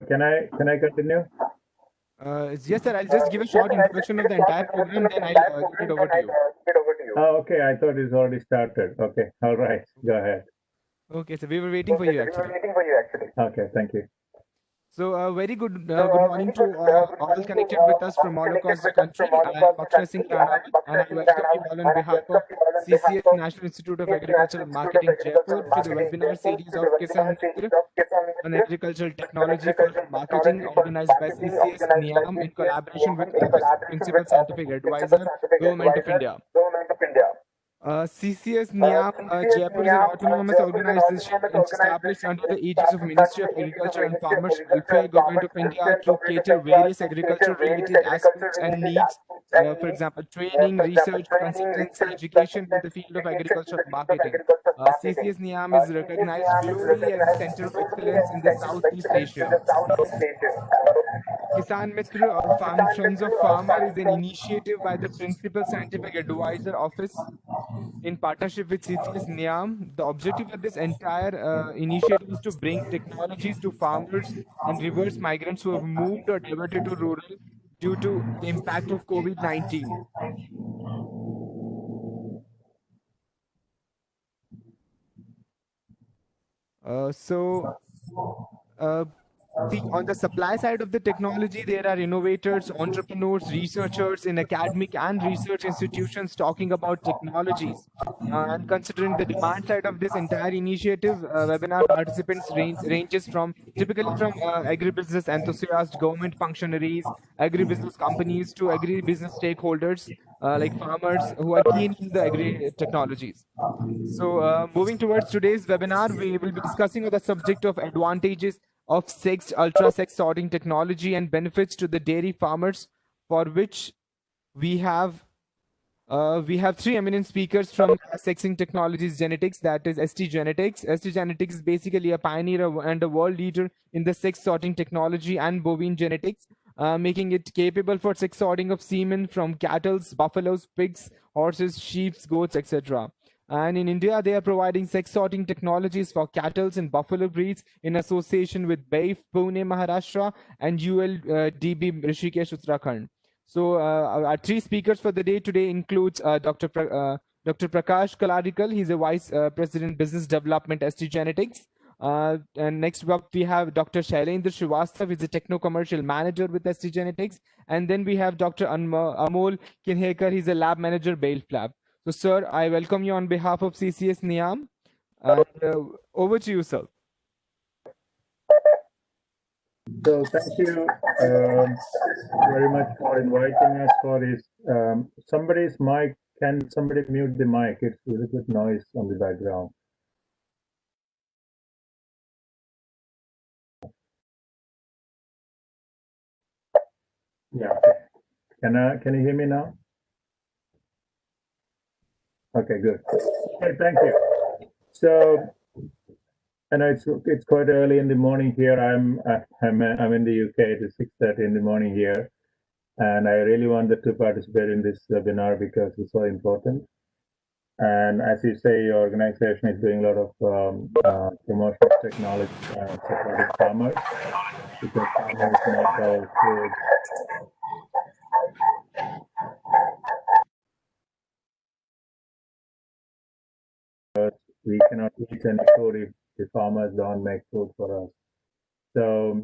Can I continue? Yes, sir. I'll just give a short introduction of the entire program, then I'll give it over to you. Oh, okay. I thought it's already started. Okay. All right. Go ahead. Okay, so we were waiting for you actually. Okay. Thank you. So, very good morning to all connected with us from all across the country. I am Akshay Singh Ranawat, and I welcome you all on behalf of CCS National Institute of Agriculture and Marketing, Jaipur, to the webinar series of Kisan Mitra on agricultural technology for marketing, organized by CCS NIAM in collaboration with Office of Principal Scientific Advisor, Government of India. CCS NIAM Jaipur is an autonomous organization established under the aegis of Ministry of Agriculture and Farmers Welfare, Government of India, to cater various agriculture-related aspects and needs. For example, training, research, consultancy, education in the field of agriculture and marketing. CCS NIAM is recognized globally as a center of excellence in the Southeast Asia. Kisan Mitra or Friends of Farmer is an initiative by the Principal Scientific Advisor Office in partnership with CCS NIAM. The objective of this entire initiative is to bring technologies to farmers and reverse migrants who have moved or diverted to rural due to the impact of COVID-19. Uh, so, uh, See, on the supply side of the technology, there are innovators, entrepreneurs, researchers in academic and research institutions talking about technologies. And considering the demand side of this entire initiative, webinar participants ranges from typically from agribusiness enthusiasts, government functionaries, agribusiness companies to agribusiness stakeholders like farmers who are keen in the agri technologies. So, moving towards today's webinar, we will be discussing the subject of advantages of ultra sex sorting technology and benefits to the dairy farmers, for which we have we have three eminent speakers from Sexing Technologies Genetics, that is ST Genetics. ST Genetics is basically a pioneer and a world leader in the sex sorting technology and bovine genetics, making it capable for sex sorting of semen from cattle, buffaloes, pigs, horses, sheep, goats, etc. And in India, they are providing sex sorting technologies for cattle and buffalo breeds in association with BAIF, Pune, Maharashtra, and ULDB, Rishikesh, Uttarakhand. So our three speakers for the day today includes Dr. Prakash Kaladikal. He's a Vice President Business Development ST Genetics. And next up, we have Dr. Shailendra Srivastav. He's a Techno-Commercial Manager with ST Genetics. And then we have Dr. Amol Kinhekar. He's a Lab Manager, Bail Lab. So, sir, I welcome you on behalf of CCS NIAM. And over to you, sir. So thank you very much for inviting us for this. Somebody's mic. Can somebody mute the mic? It's a little bit noise on the background. Yeah. Can you hear me now? Okay, good. Okay, thank you. So, I know it's quite early in the morning here. I'm in the UK. It is 6:30 in the morning here, and I really wanted to participate in this webinar because it's so important. And as you say, your organization is doing a lot of promotion of technology and supporting farmers because farmers make our food. We cannot eat any food if the farmers don't make food for us. So,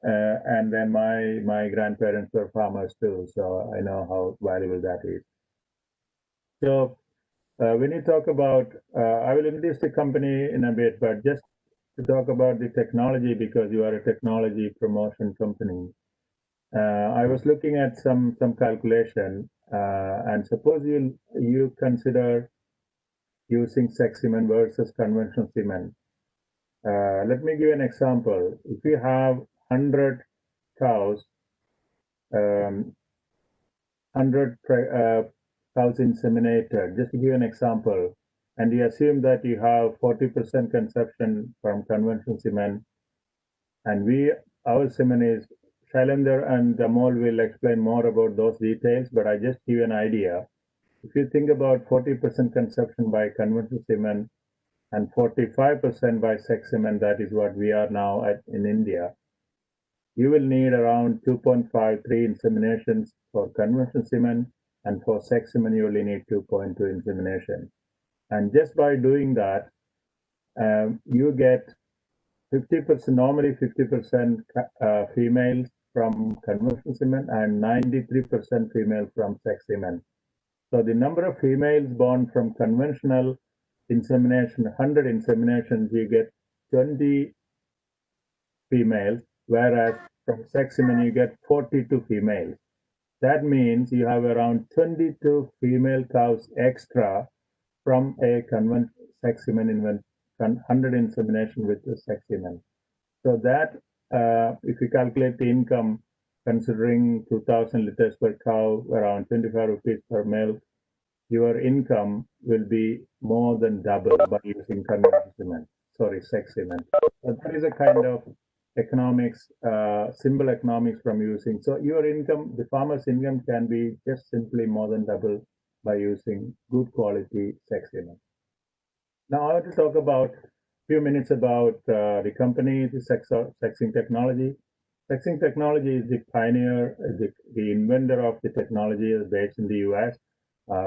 and then my grandparents were farmers too, so I know how valuable that is. So, when you talk about, I will introduce the company in a bit, but just to talk about the technology because you are a technology promotion company. I was looking at some calculation, and suppose you consider using sex semen versus conventional semen. Let me give an example. If you have 100 cows, 100 cows inseminated, just to give an example, and you assume that you have 40% conception from conventional semen, and our semen is Shailendra and Amol will explain more about those details, but I just give you an idea. If you think about 40% conception by conventional semen and 45% by sex semen, that is what we are now in India. you will need around 2.5, 3 inseminations for conventional semen, and for sex semen, you only need 2.2 insemination. And just by doing that, you get 50%, normally 50% females from conventional semen and 93% female from sex semen. So the number of females born from conventional insemination, 100 inseminations, you get 20 females, whereas from sex semen you get 42 females. That means you have around 22 female cows extra from a conventional sex semen in 100 insemination with the sex semen. So that, if you calculate the income, considering 2,000 liters per cow, around 25 rupees per milk, your income will be more than double by using conventional semen. Sorry, sex semen. So that is a kind of economics, simple economics from using. So your income, the farmer's income can be just simply more than double by using good quality sex semen. Now I want to talk about few minutes about the company, the Sexing Technology. Sexing Technology is the pioneer, the inventor of the technology, is based in the US.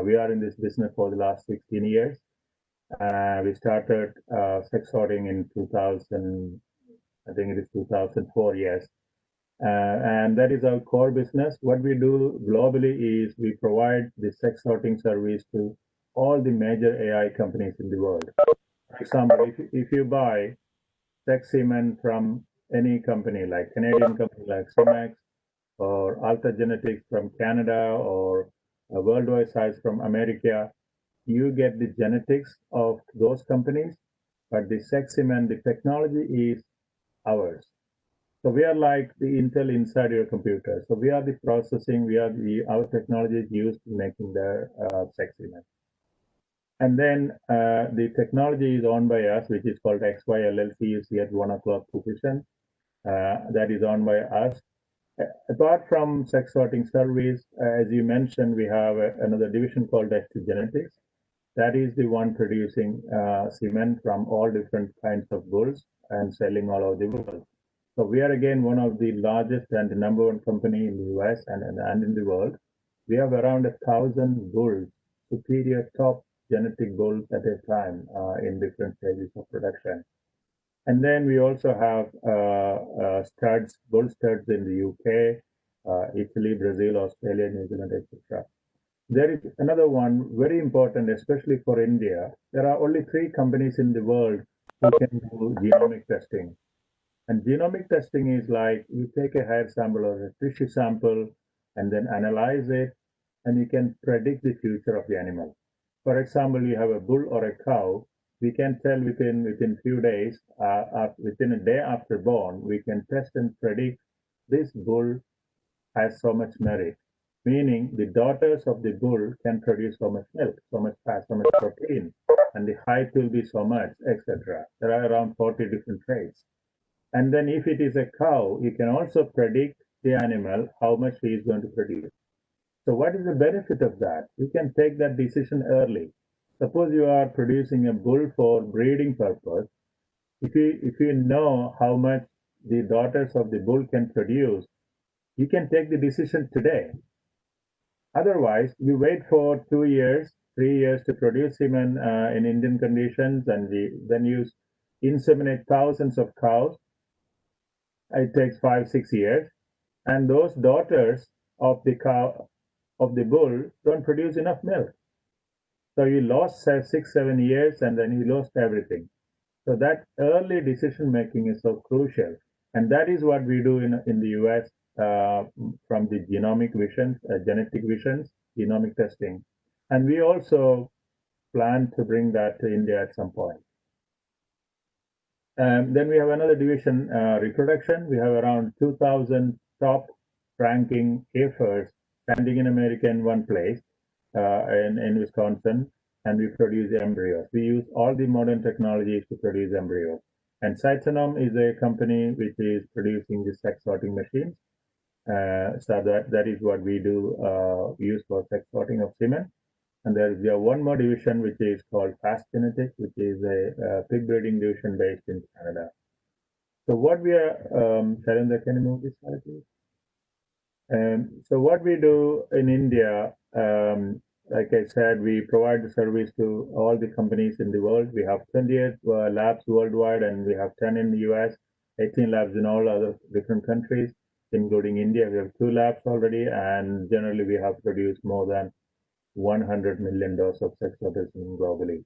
We are in this business for the last 16 years. We started sex sorting in 2000, I think it is 2004, yes. And that is our core business. What we do globally is we provide the sex sorting service to all the major AI companies in the world. For example, if you buy sex semen from any company, like Canadian company like Cimex, or Alta Genetics from Canada, or Worldwide Size from America, you get the genetics of those companies, but the sex semen, the technology is ours. So we are like the Intel inside your computer. So we are the processing, our technology is used in making the sex semen. And then the technology is owned by us, which is called XY LLC. You see at 1 o'clock position. That is owned by us. Apart from sex sorting service, as you mentioned, we have another division called ST Genetics. That is the one producing semen from all different kinds of bulls and selling all over the world. So we are again one of the largest and the number one company in the US and in the world. We have around 1,000 bulls, superior top genetic bulls at a time in different stages of production. And then we also have studs, bull studs in the UK, Italy, Brazil, Australia, New Zealand, etc. There is another one very important, especially for India. There are only 3 companies in the world who can do genomic testing. And genomic testing is like you take a hair sample or a tissue sample and then analyze it, and you can predict the future of the animal. For example, you have a bull or a cow, we can tell within few days, within a day after born, we can test and predict this bull has so much merit, meaning the daughters of the bull can produce so much milk, so much fat, so much protein, and the height will be so much, etc. There are around 40 different traits. And then if it is a cow, you can also predict the animal, how much he is going to produce. So what is the benefit of that? You can take that decision early. Suppose you are producing a bull for breeding purpose. If you know how much the daughters of the bull can produce, you can take the decision today. Otherwise, you wait for 2 years, 3 years to produce semen in Indian conditions, and then you inseminate thousands of cows. It takes 5, 6 years, and those daughters of the cow of the bull don't produce enough milk. So you lost 6, 7 years, and then you lost everything. So that early decision making is so crucial, and that is what we do in the US from the genomic visions, genetic visions, genomic testing, and we also plan to bring that to India at some point. Then we have another division, reproduction. We have around 2,000 top ranking heifers standing in America in one place, in Wisconsin, and we produce embryos. We use all the modern technologies to produce embryos. And Cytonom is a company which is producing the sex sorting machines. So that is what we do, use for sex sorting of semen. And there is one more division which is called Fast Genetics, which is a pig breeding division based in Canada. So what we are, Shalendra, can you move this slide, please? So what we do in India, like I said, we provide the service to all the companies in the world. We have 28 labs worldwide, and we have 10 in the US, 18 labs in all other different countries, including India. We have 2 labs already, and generally we have produced more than 100 million doses of sex autism globally.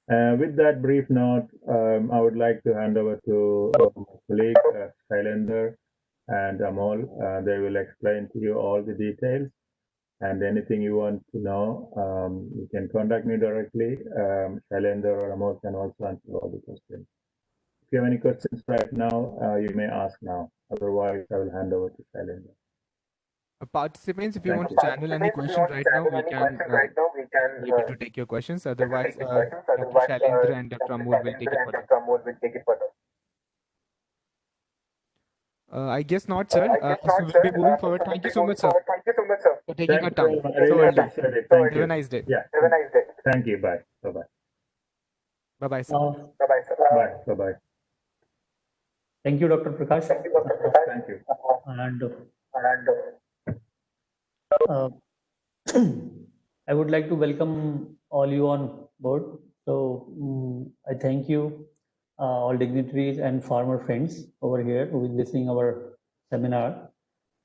With that brief note, I would like to hand over to my colleague, Shailendra and Amol. They will explain to you all the details, and anything you want to know, you can contact me directly. Shailendra or Amol can also answer all the questions. If you have any questions right now, you may ask now. Otherwise, I will hand over to Shailendra. Participants, if you Thank want you. to channel any question right now, we can be able to take your questions. Otherwise, Dr. Shailendra and Dr. Amol will take it further. I guess not, sir. So we'll be moving forward. Thank you so much, sir, for taking our time so early. Thank Have you. a nice day. Yeah. Thank you. Bye. Bye-bye. Bye-bye, sir. Bye. Bye-bye. Thank you, Dr. Prakash. Thank you. And I would like to welcome all you on board. So I thank you, all dignitaries and farmer friends over here who is listening our seminar.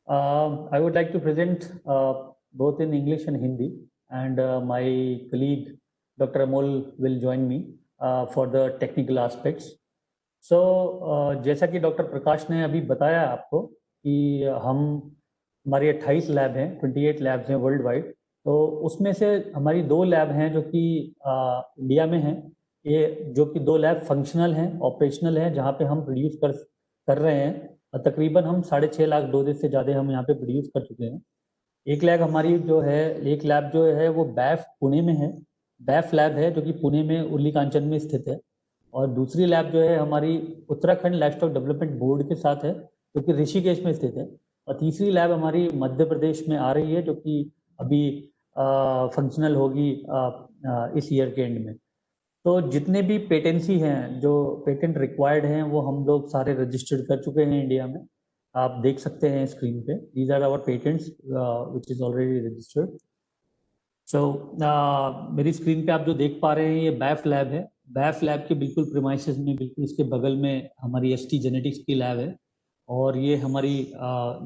I would like to present both in English and Hindi, and my colleague Dr. Amol will join me for the technical aspects. So जैसा कि doctor प्रकाश ने अभी बताया आपको कि हमारे 28 lab हैं, 28 labs हैं वर्ल्ड वाइड। तो उसमें से हमारी 2 लैब हैं जो कि इंडिया में हैं। ये जो कि 2 लैब फंक्शनल हैं, ऑपरेशनल हैं, जहाँ पे हम प्रोड्यूस कर रहे हैं। तकरीबन हम 6.5 लाख डोजेस से ज़्यादा हम यहाँ पे प्रोड्यूस कर चुके हैं। एक लैब हमारी जो है, एक लैब जो है वो बैफ पुणे में है, बैफ लैब है जो कि पुणे में उर्ली कांचन में स्थित है। और दूसरी लैब जो है हमारी उत्तराखंड लाइवस्टॉक डेवलपमेंट बोर्ड के साथ है जो कि ऋषिकेश में स्थित है। और तीसरी लैब हमारी मध्य प्रदेश में आ रही है जो कि अभी फंक्शनल होगी इस ईयर के एंड में। तो जितने भी पेटेंसी हैं, जो पेटेंट रिक्वायर्ड हैं, वो हम लोग सारे रजिस्टर्ड कर चुके हैं इंडिया में। आप देख सकते हैं स्क्रीन पे, these are our patents which is already registered. So मेरी स्क्रीन पे आप जो देख पा रहे हैं ये बैफ लैब है। बैफ लैब के बिल्कुल प्रीमाइसेस में, बिल्कुल इसके बगल में हमारी एसटी जेनेटिक्स की लैब है। और ये हमारी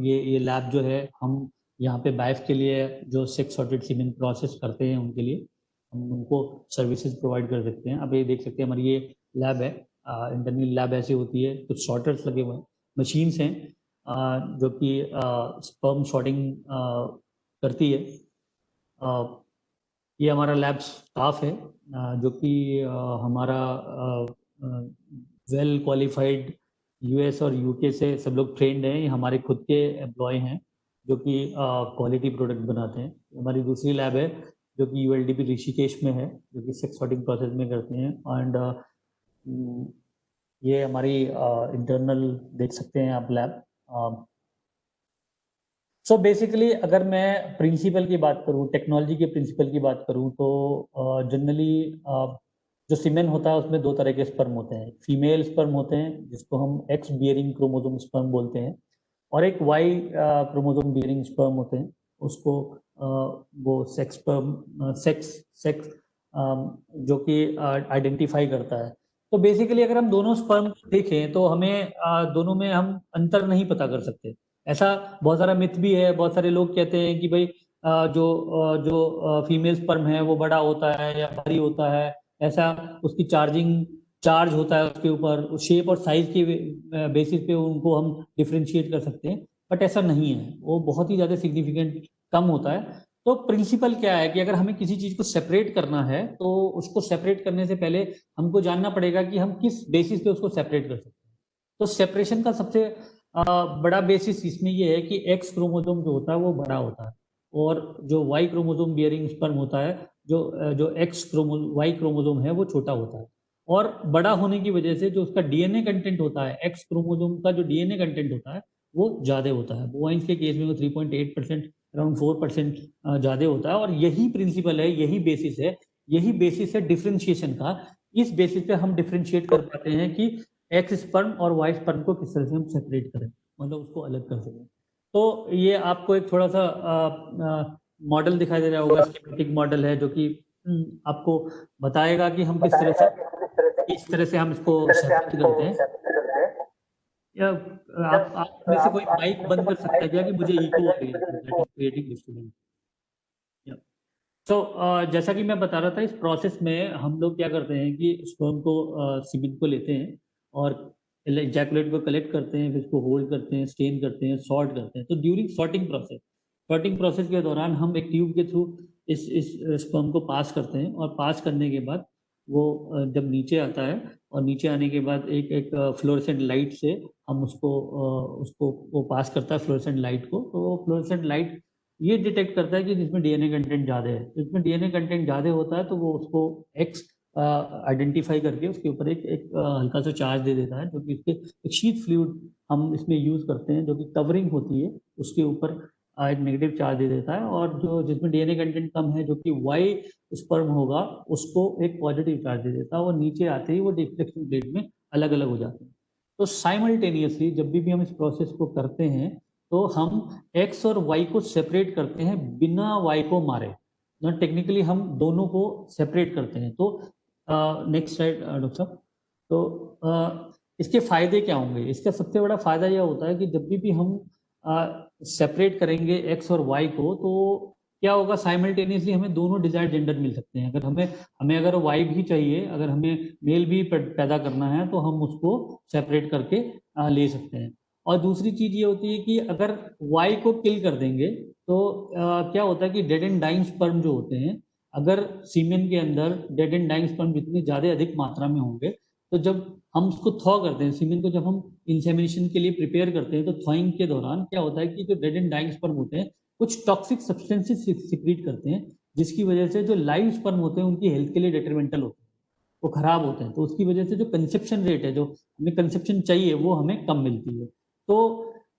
ये लैब जो है, हम यहाँ पे बैफ के लिए जो सेक्स सॉर्टेड सीमेन प्रोसेस करते हैं उनके लिए हम उनको सर्विसेज प्रोवाइड कर सकते हैं। अब ये देख सकते हैं हमारी ये लैब है, इंटरनल लैब ऐसी होती है, कुछ सॉर्टर्स लगे हुए हैं, मशीन्स हैं जो कि स्पर्म सॉर्टिंग करती है। ये हमारा लैब स्टाफ है जो कि हमारा वेल क्वालिफाइड यूएस और यूके से सब लोग ट्रेंड हैं। ये हमारे खुद के एम्प्लॉय हैं जो कि क्वालिटी प्रोडक्ट बनाते हैं। हमारी दूसरी लैब है जो कि यूएलडीपी ऋषिकेश में है जो कि सेक्स सॉर्टिंग प्रोसेस में करते हैं। एंड ये हमारी इंटरनल देख सकते हैं आप लैब। सो बेसिकली अगर मैं प्रिंसिपल की बात करूं, टेक्नोलॉजी के प्रिंसिपल की बात करूं, तो जनरली जो सीमेन होता है उसमें 2 तरह के स्पर्म होते हैं। फीमेल स्पर्म होते हैं जिसको हम एक्स बियरिंग क्रोमोसोम स्पर्म बोलते हैं, और एक वाई क्रोमोसोम बियरिंग स्पर्म होते हैं, उसको वो सेक्स स्पर्म सेक्स जो कि आइडेंटिफाई करता है। तो बेसिकली अगर हम दोनों स्पर्म देखें तो हमें दोनों में हम अंतर नहीं पता कर सकते। ऐसा बहुत सारा मिथ भी है, बहुत सारे लोग कहते हैं कि भाई जो फीमेल स्पर्म है वो बड़ा होता है या भारी होता है, ऐसा उसकी चार्ज होता है उसके ऊपर, शेप और साइज के बेसिस पे उनको हम डिफ्रेंशिएट कर सकते हैं। बट ऐसा नहीं है, वो बहुत ही ज़्यादा सिग्निफिकेंट कम होता है। तो प्रिंसिपल क्या है कि अगर हमें किसी चीज़ को सेपरेट करना है तो उसको सेपरेट करने से पहले हमको जानना पड़ेगा कि हम किस बेसिस पे उसको सेपरेट कर सकते हैं। तो सेपरेशन का सबसे बड़ा बेसिस इसमें ये है कि एक्स क्रोमोसोम जो होता है वो बड़ा होता है, और जो वाई क्रोमोसोम बियरिंग स्पर्म होता है, जो वाई क्रोमोसोम है वो छोटा होता है। और बड़ा होने की वजह से जो उसका डीएनए कंटेंट होता है, एक्स क्रोमोसोम का जो डीएनए कंटेंट होता है वो ज़्यादा होता है। बोवाइंस के केस में वो 3.8%, अराउंड 4% ज़्यादा होता है। और यही प्रिंसिपल है, यही बेसिस है डिफ्रेंशिएशन का। इस बेसिस पे हम डिफ्रेंशिएट कर पाते हैं कि एक्स स्पर्म और वाई स्पर्म को किस तरह से हम सेपरेट करें, मतलब उसको अलग कर सकें। तो ये आपको एक थोड़ा सा मॉडल दिखाई दे रहा होगा, स्कीमेटिक मॉडल है जो कि आपको बताएगा कि हम किस तरह से हम इसको सेपरेट करते हैं। या आप में से कोई माइक बंद कर सकता है क्या, कि मुझे इको आ रही है, दैट इज क्रिएटिंग डिस्टर्बेंस। तो जैसा कि मैं बता रहा था, इस प्रोसेस में हम लोग क्या करते हैं कि स्पर्म को सीमेन को लेते हैं और इजैकुलेट को कलेक्ट करते हैं, फिर इसको होल्ड करते हैं, स्टेन करते हैं, सॉर्ट करते हैं। तो ड्यूरिंग सॉर्टिंग प्रोसेस के दौरान हम एक ट्यूब के थ्रू इस स्पर्म को पास करते हैं, और पास करने के बाद वो जब नीचे आता है, और नीचे आने के बाद एक फ्लोरेसेंट लाइट से हम उसको वो पास करता है फ्लोरेसेंट लाइट को। तो वो फ्लोरेसेंट लाइट ये डिटेक्ट करता है कि जिसमें डीएनए कंटेंट ज़्यादा है। जिसमें डीएनए कंटेंट ज़्यादा होता है तो वो उसको एक्स आइडेंटिफाई करके उसके ऊपर एक हल्का सा चार्ज दे देता है, जो कि इसके एक शीट फ्लूइड हम इसमें यूज़ करते हैं, जो कि कवरिंग होती है, उसके ऊपर एक नेगेटिव चार्ज दे देता है। और जो जिसमें डीएनए कंटेंट कम है, जो कि वाई स्पर्म होगा, उसको एक पॉजिटिव चार्ज दे देता है। वो नीचे आते ही वो डिफ्लेक्शन प्लेट में अलग अलग हो जाते हैं। तो साइमल्टेनियसली जब भी हम इस प्रोसेस को करते हैं, तो हम एक्स और वाई को सेपरेट करते हैं बिना वाई को मारे। टेक्निकली हम दोनों को सेपरेट करते हैं। तो नेक्स्ट स्लाइड डॉक्टर साहब। तो इसके फायदे क्या होंगे? इसका सबसे बड़ा फायदा यह होता है कि जब भी हम सेपरेट करेंगे एक्स और वाई को, तो क्या होगा, साइमल्टेनियसली हमें दोनों डिजायर्ड जेंडर मिल सकते हैं। अगर हमें अगर वाई भी चाहिए, अगर हमें मेल भी पैदा करना है, तो हम उसको सेपरेट करके ले सकते हैं। और दूसरी चीज ये होती है कि अगर वाई को किल कर देंगे, तो क्या होता है कि डेड एंड डाइंग स्पर्म जो होते हैं, अगर सीमेन के अंदर डेड एंड डाइंग स्पर्म जितने ज़्यादा अधिक मात्रा में होंगे, तो जब हम उसको थॉ करते हैं, सीमेन को जब हम इंसेमिनेशन के लिए प्रिपेयर करते हैं, तो थॉइंग के दौरान क्या होता है कि जो डेड एंड डाइंग स्पर्म होते हैं, कुछ टॉक्सिक सब्सटेंसेस सिक्रीट करते हैं, जिसकी वजह से जो लाइव स्पर्म होते हैं उनकी हेल्थ के लिए डेट्रीमेंटल होते हैं, वो खराब होते हैं। तो उसकी वजह से जो कंसेप्शन रेट है, जो हमें कंसेप्शन चाहिए, वो हमें कम मिलती है। तो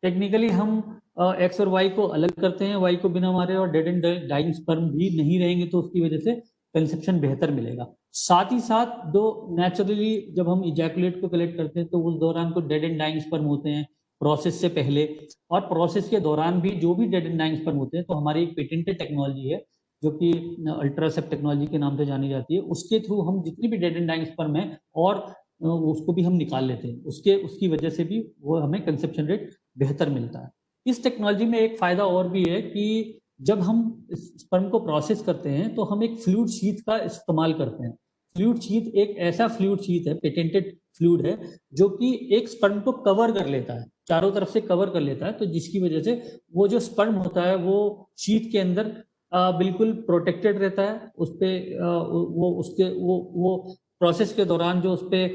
टेक्निकली हम एक्स और वाई को अलग करते हैं, वाई को बिना मारे, और डेड एंड डाइंग स्पर्म भी नहीं रहेंगे, तो उसकी वजह से कंसेप्शन बेहतर मिलेगा। साथ ही साथ जो नेचुरली जब हम इजैकुलेट को कलेक्ट करते हैं, तो उस दौरान को डेड एंड डाइंग स्पर्म होते हैं प्रोसेस से पहले, और प्रोसेस के दौरान भी जो भी डेड एंड डाइंग स्पर्म होते हैं, तो हमारी एक पेटेंटेड टेक्नोलॉजी है जो कि अल्ट्रासेप टेक्नोलॉजी के नाम से जानी जाती है। उसके थ्रू हम जितनी भी डेड एंड डाइंग स्पर्म है, और उसको भी हम निकाल लेते हैं। उसकी वजह से भी वो हमें कंसेप्शन रेट बेहतर मिलता है। इस टेक्नोलॉजी में एक फायदा और भी है कि जब हम स्पर्म को प्रोसेस करते हैं, तो हम एक फ्लूइड शीट का इस्तेमाल करते हैं। फ्लूइड शीट एक ऐसा फ्लूइड शीट है, पेटेंटेड फ्लूइड है, जो कि एक स्पर्म को कवर कर लेता है, चारों तरफ से कवर कर लेता है। तो जिसकी वजह से वो जो स्पर्म होता है, वो शीट के अंदर बिल्कुल प्रोटेक्टेड रहता है। उस पे वो प्रोसेस के दौरान जो उस पे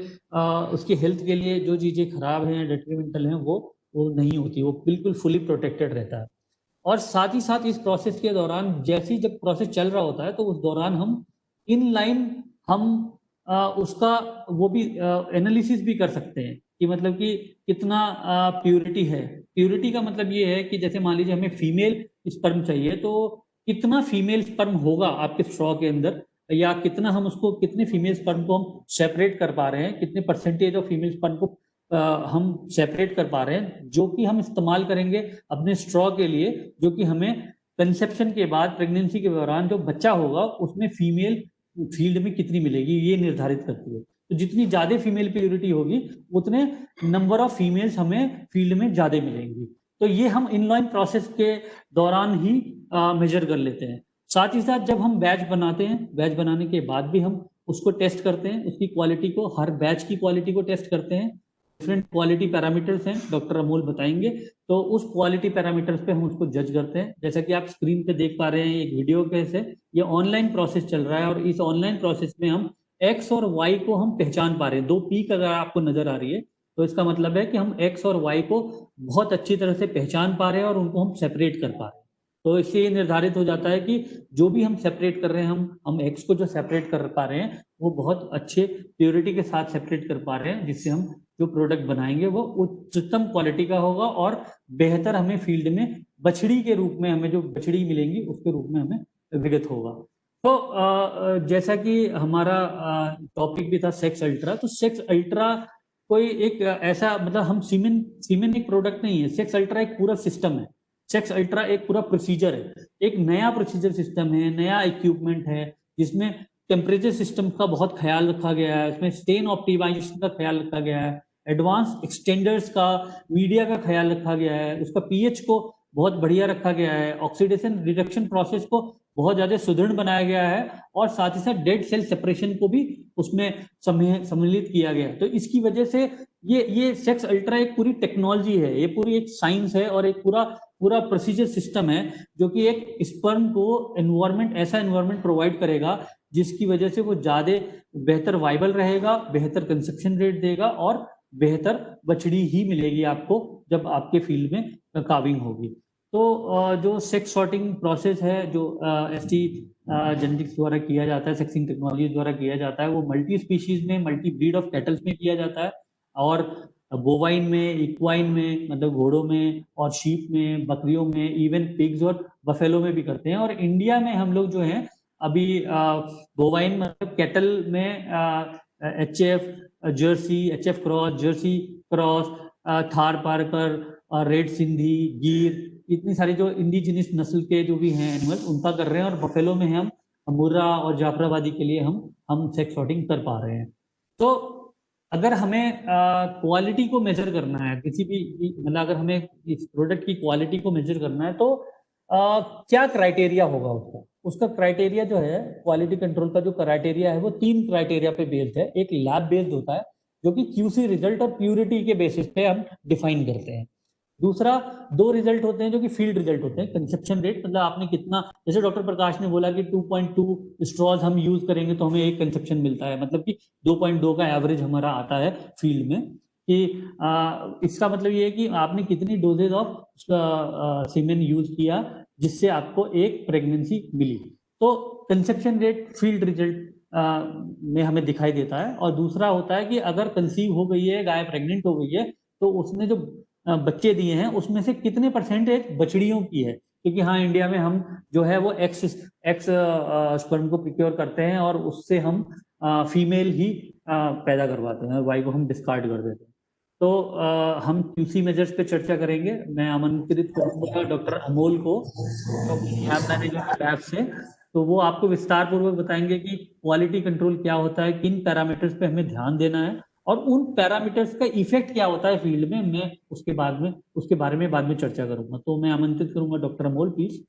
उसकी हेल्थ के लिए जो चीज़ें खराब हैं, डेट्रीमेंटल हैं, वो नहीं होती, वो बिल्कुल फुली प्रोटेक्टेड रहता है। और साथ ही साथ इस प्रोसेस के दौरान, जैसे ही जब प्रोसेस चल रहा होता है, तो उस दौरान हम इन लाइन हम उसका वो भी एनालिसिस भी कर सकते हैं, कि मतलब कि कितना प्योरिटी है। प्योरिटी का मतलब ये है कि जैसे मान लीजिए हमें फीमेल स्पर्म चाहिए, तो कितना फीमेल स्पर्म होगा आपके स्ट्रॉ के अंदर, या कितना हम उसको, कितने फीमेल स्पर्म को हम सेपरेट कर पा रहे हैं, कितने परसेंटेज ऑफ फीमेल स्पर्म को हम सेपरेट कर पा रहे हैं, जो कि हम इस्तेमाल करेंगे अपने स्ट्रॉ के लिए, जो कि हमें कंसेप्शन के बाद, प्रेगनेंसी के दौरान जो बच्चा होगा, उसमें फीमेल फील्ड में कितनी मिलेगी, ये निर्धारित करती है। तो जितनी ज्यादा फीमेल प्योरिटी होगी, उतने नंबर ऑफ फीमेल्स हमें फील्ड में ज्यादा मिलेंगी। तो ये हम इनलाइन प्रोसेस के दौरान ही मेजर कर लेते हैं। साथ ही साथ जब हम बैच बनाते हैं, बैच बनाने के बाद भी हम उसको टेस्ट करते हैं, उसकी क्वालिटी को, हर बैच की क्वालिटी को टेस्ट करते हैं। डिफरेंट क्वालिटी पैरामीटर्स हैं, डॉक्टर अमोल बताएंगे। तो उस क्वालिटी पैरामीटर्स पे हम उसको जज करते हैं। जैसा कि आप स्क्रीन पे देख पा रहे हैं, एक वीडियो कैसे ये ऑनलाइन प्रोसेस चल रहा है, और इस ऑनलाइन प्रोसेस में हम एक्स और वाई को हम पहचान पा रहे हैं। दो पीक अगर आपको नजर आ रही है, तो इसका मतलब है कि हम एक्स और वाई को बहुत अच्छी तरह से पहचान पा रहे हैं, और उनको हम सेपरेट कर पा रहे हैं। तो इससे ये निर्धारित हो जाता है कि जो भी हम सेपरेट कर रहे हैं, हम एक्स को जो सेपरेट कर पा रहे हैं, वो बहुत अच्छे प्योरिटी के साथ सेपरेट कर पा रहे हैं, जिससे हम जो प्रोडक्ट बनाएंगे वो उच्चतम क्वालिटी का होगा, और बेहतर हमें फील्ड में बछड़ी के रूप में, हमें जो बछड़ी मिलेंगी उसके रूप में हमें विगत होगा। तो जैसा कि हमारा टॉपिक भी था सेक्स अल्ट्रा, तो सेक्स अल्ट्रा कोई एक ऐसा मतलब हम सीमेन एक प्रोडक्ट नहीं है, सेक्स अल्ट्रा एक पूरा सिस्टम है, सेक्स अल्ट्रा एक पूरा प्रोसीजर है, एक नया प्रोसीजर सिस्टम है, नया इक्विपमेंट है जिसमें टेम्परेचर सिस्टम का बहुत ख्याल रखा गया है, उसमें स्टेन ऑप्टिमाइजेशन का ख्याल रखा गया है, एडवांस एक्सटेंडर्स का, मीडिया का ख्याल रखा गया है, उसका पीएच को बहुत बढ़िया रखा गया है, ऑक्सीडेशन रिडक्शन प्रोसेस को बहुत ज्यादा सुदृढ़ बनाया गया है, और साथ ही साथ डेड सेल सेपरेशन को भी उसमें सम्मिलित किया गया है। तो इसकी वजह से ये सेक्स अल्ट्रा एक पूरी टेक्नोलॉजी है, ये पूरी एक साइंस है और एक पूरा प्रोसीजर सिस्टम है जो कि एक स्पर्म को ऐसा एनवायरमेंट प्रोवाइड करेगा जिसकी वजह से वो ज्यादा बेहतर वाइबल रहेगा, बेहतर कंसेप्शन रेट देगा और बेहतर बछड़ी ही मिलेगी आपको जब आपके फील्ड में काविंग होगी। तो जो सेक्स सॉर्टिंग प्रोसेस है जो एसटी जेनेटिक्स द्वारा किया जाता है, सेक्सिंग टेक्नोलॉजी द्वारा किया जाता है, वो मल्टी स्पीशीज में, मल्टी ब्रीड ऑफ कैटल्स में किया जाता है, और बोवाइन में, इक्वाइन में मतलब घोड़ों में, और शीप में, बकरियों में, इवन पिग्स और बफेलो में भी करते हैं। और इंडिया में हम लोग जो है अभी बोवाइन मतलब कैटल में HF jersey, HF cross, jersey cross, Tharparkar, red Sindhi, Gir, इतनी सारी जो इंडिजिनस नस्ल के जो भी हैं एनिमल उनका कर रहे हैं, और बफेलो में हम मुर्रा और जाफराबादी के लिए हम सेक्स सॉर्टिंग कर पा रहे हैं। तो अगर हमें क्वालिटी को मेजर करना है किसी भी मतलब अगर हमें इस प्रोडक्ट की क्वालिटी को मेजर करना है तो क्या क्राइटेरिया होगा उसका क्राइटेरिया जो है, क्वालिटी कंट्रोल का जो क्राइटेरिया है वो 3 क्राइटेरिया पे बेस्ड है। एक लैब बेस्ड होता है जो कि QC रिजल्ट और प्यूरिटी के बेसिस पे हम डिफाइन करते हैं। दूसरा 2 रिजल्ट होते हैं जो कि फील्ड रिजल्ट होते हैं, कंसेप्शन रेट, मतलब आपने कितना, जैसे डॉक्टर प्रकाश ने बोला कि 2.2 स्ट्रॉज हम यूज करेंगे तो हमें एक कंसेप्शन मिलता है, मतलब कि 2.2 का एवरेज हमारा आता है फील्ड में, कि इसका मतलब ये है कि आपने कितनी डोजेज ऑफ सीमेन यूज किया जिससे आपको एक प्रेगनेंसी मिली। तो कंसेप्शन रेट फील्ड रिजल्ट में हमें दिखाई देता है। और दूसरा होता है कि अगर कंसीव हो गई है, गाय प्रेग्नेंट हो गई है, तो उसने जो बच्चे दिए हैं उसमें से कितने % बछड़ियों की है, क्योंकि हाँ इंडिया में हम जो है वो एक्स स्पर्म को प्रिक्योर करते हैं और उससे हम फीमेल ही पैदा करवाते हैं, वाई को हम डिस्कार्ड कर देते हैं। तो हम QC मेजर्स पे चर्चा करेंगे। मैं आमंत्रित करूंगा डॉक्टर अमोल को लैब मैनेजर लैब से, तो वो आपको विस्तार पूर्वक बताएंगे कि क्वालिटी कंट्रोल क्या होता है, किन पैरामीटर्स पे हमें ध्यान देना है और उन पैरामीटर्स का इफेक्ट क्या होता है फील्ड में। मैं उसके बारे में बाद में चर्चा करूंगा। तो मैं आमंत्रित करूंगा doctor Amol please.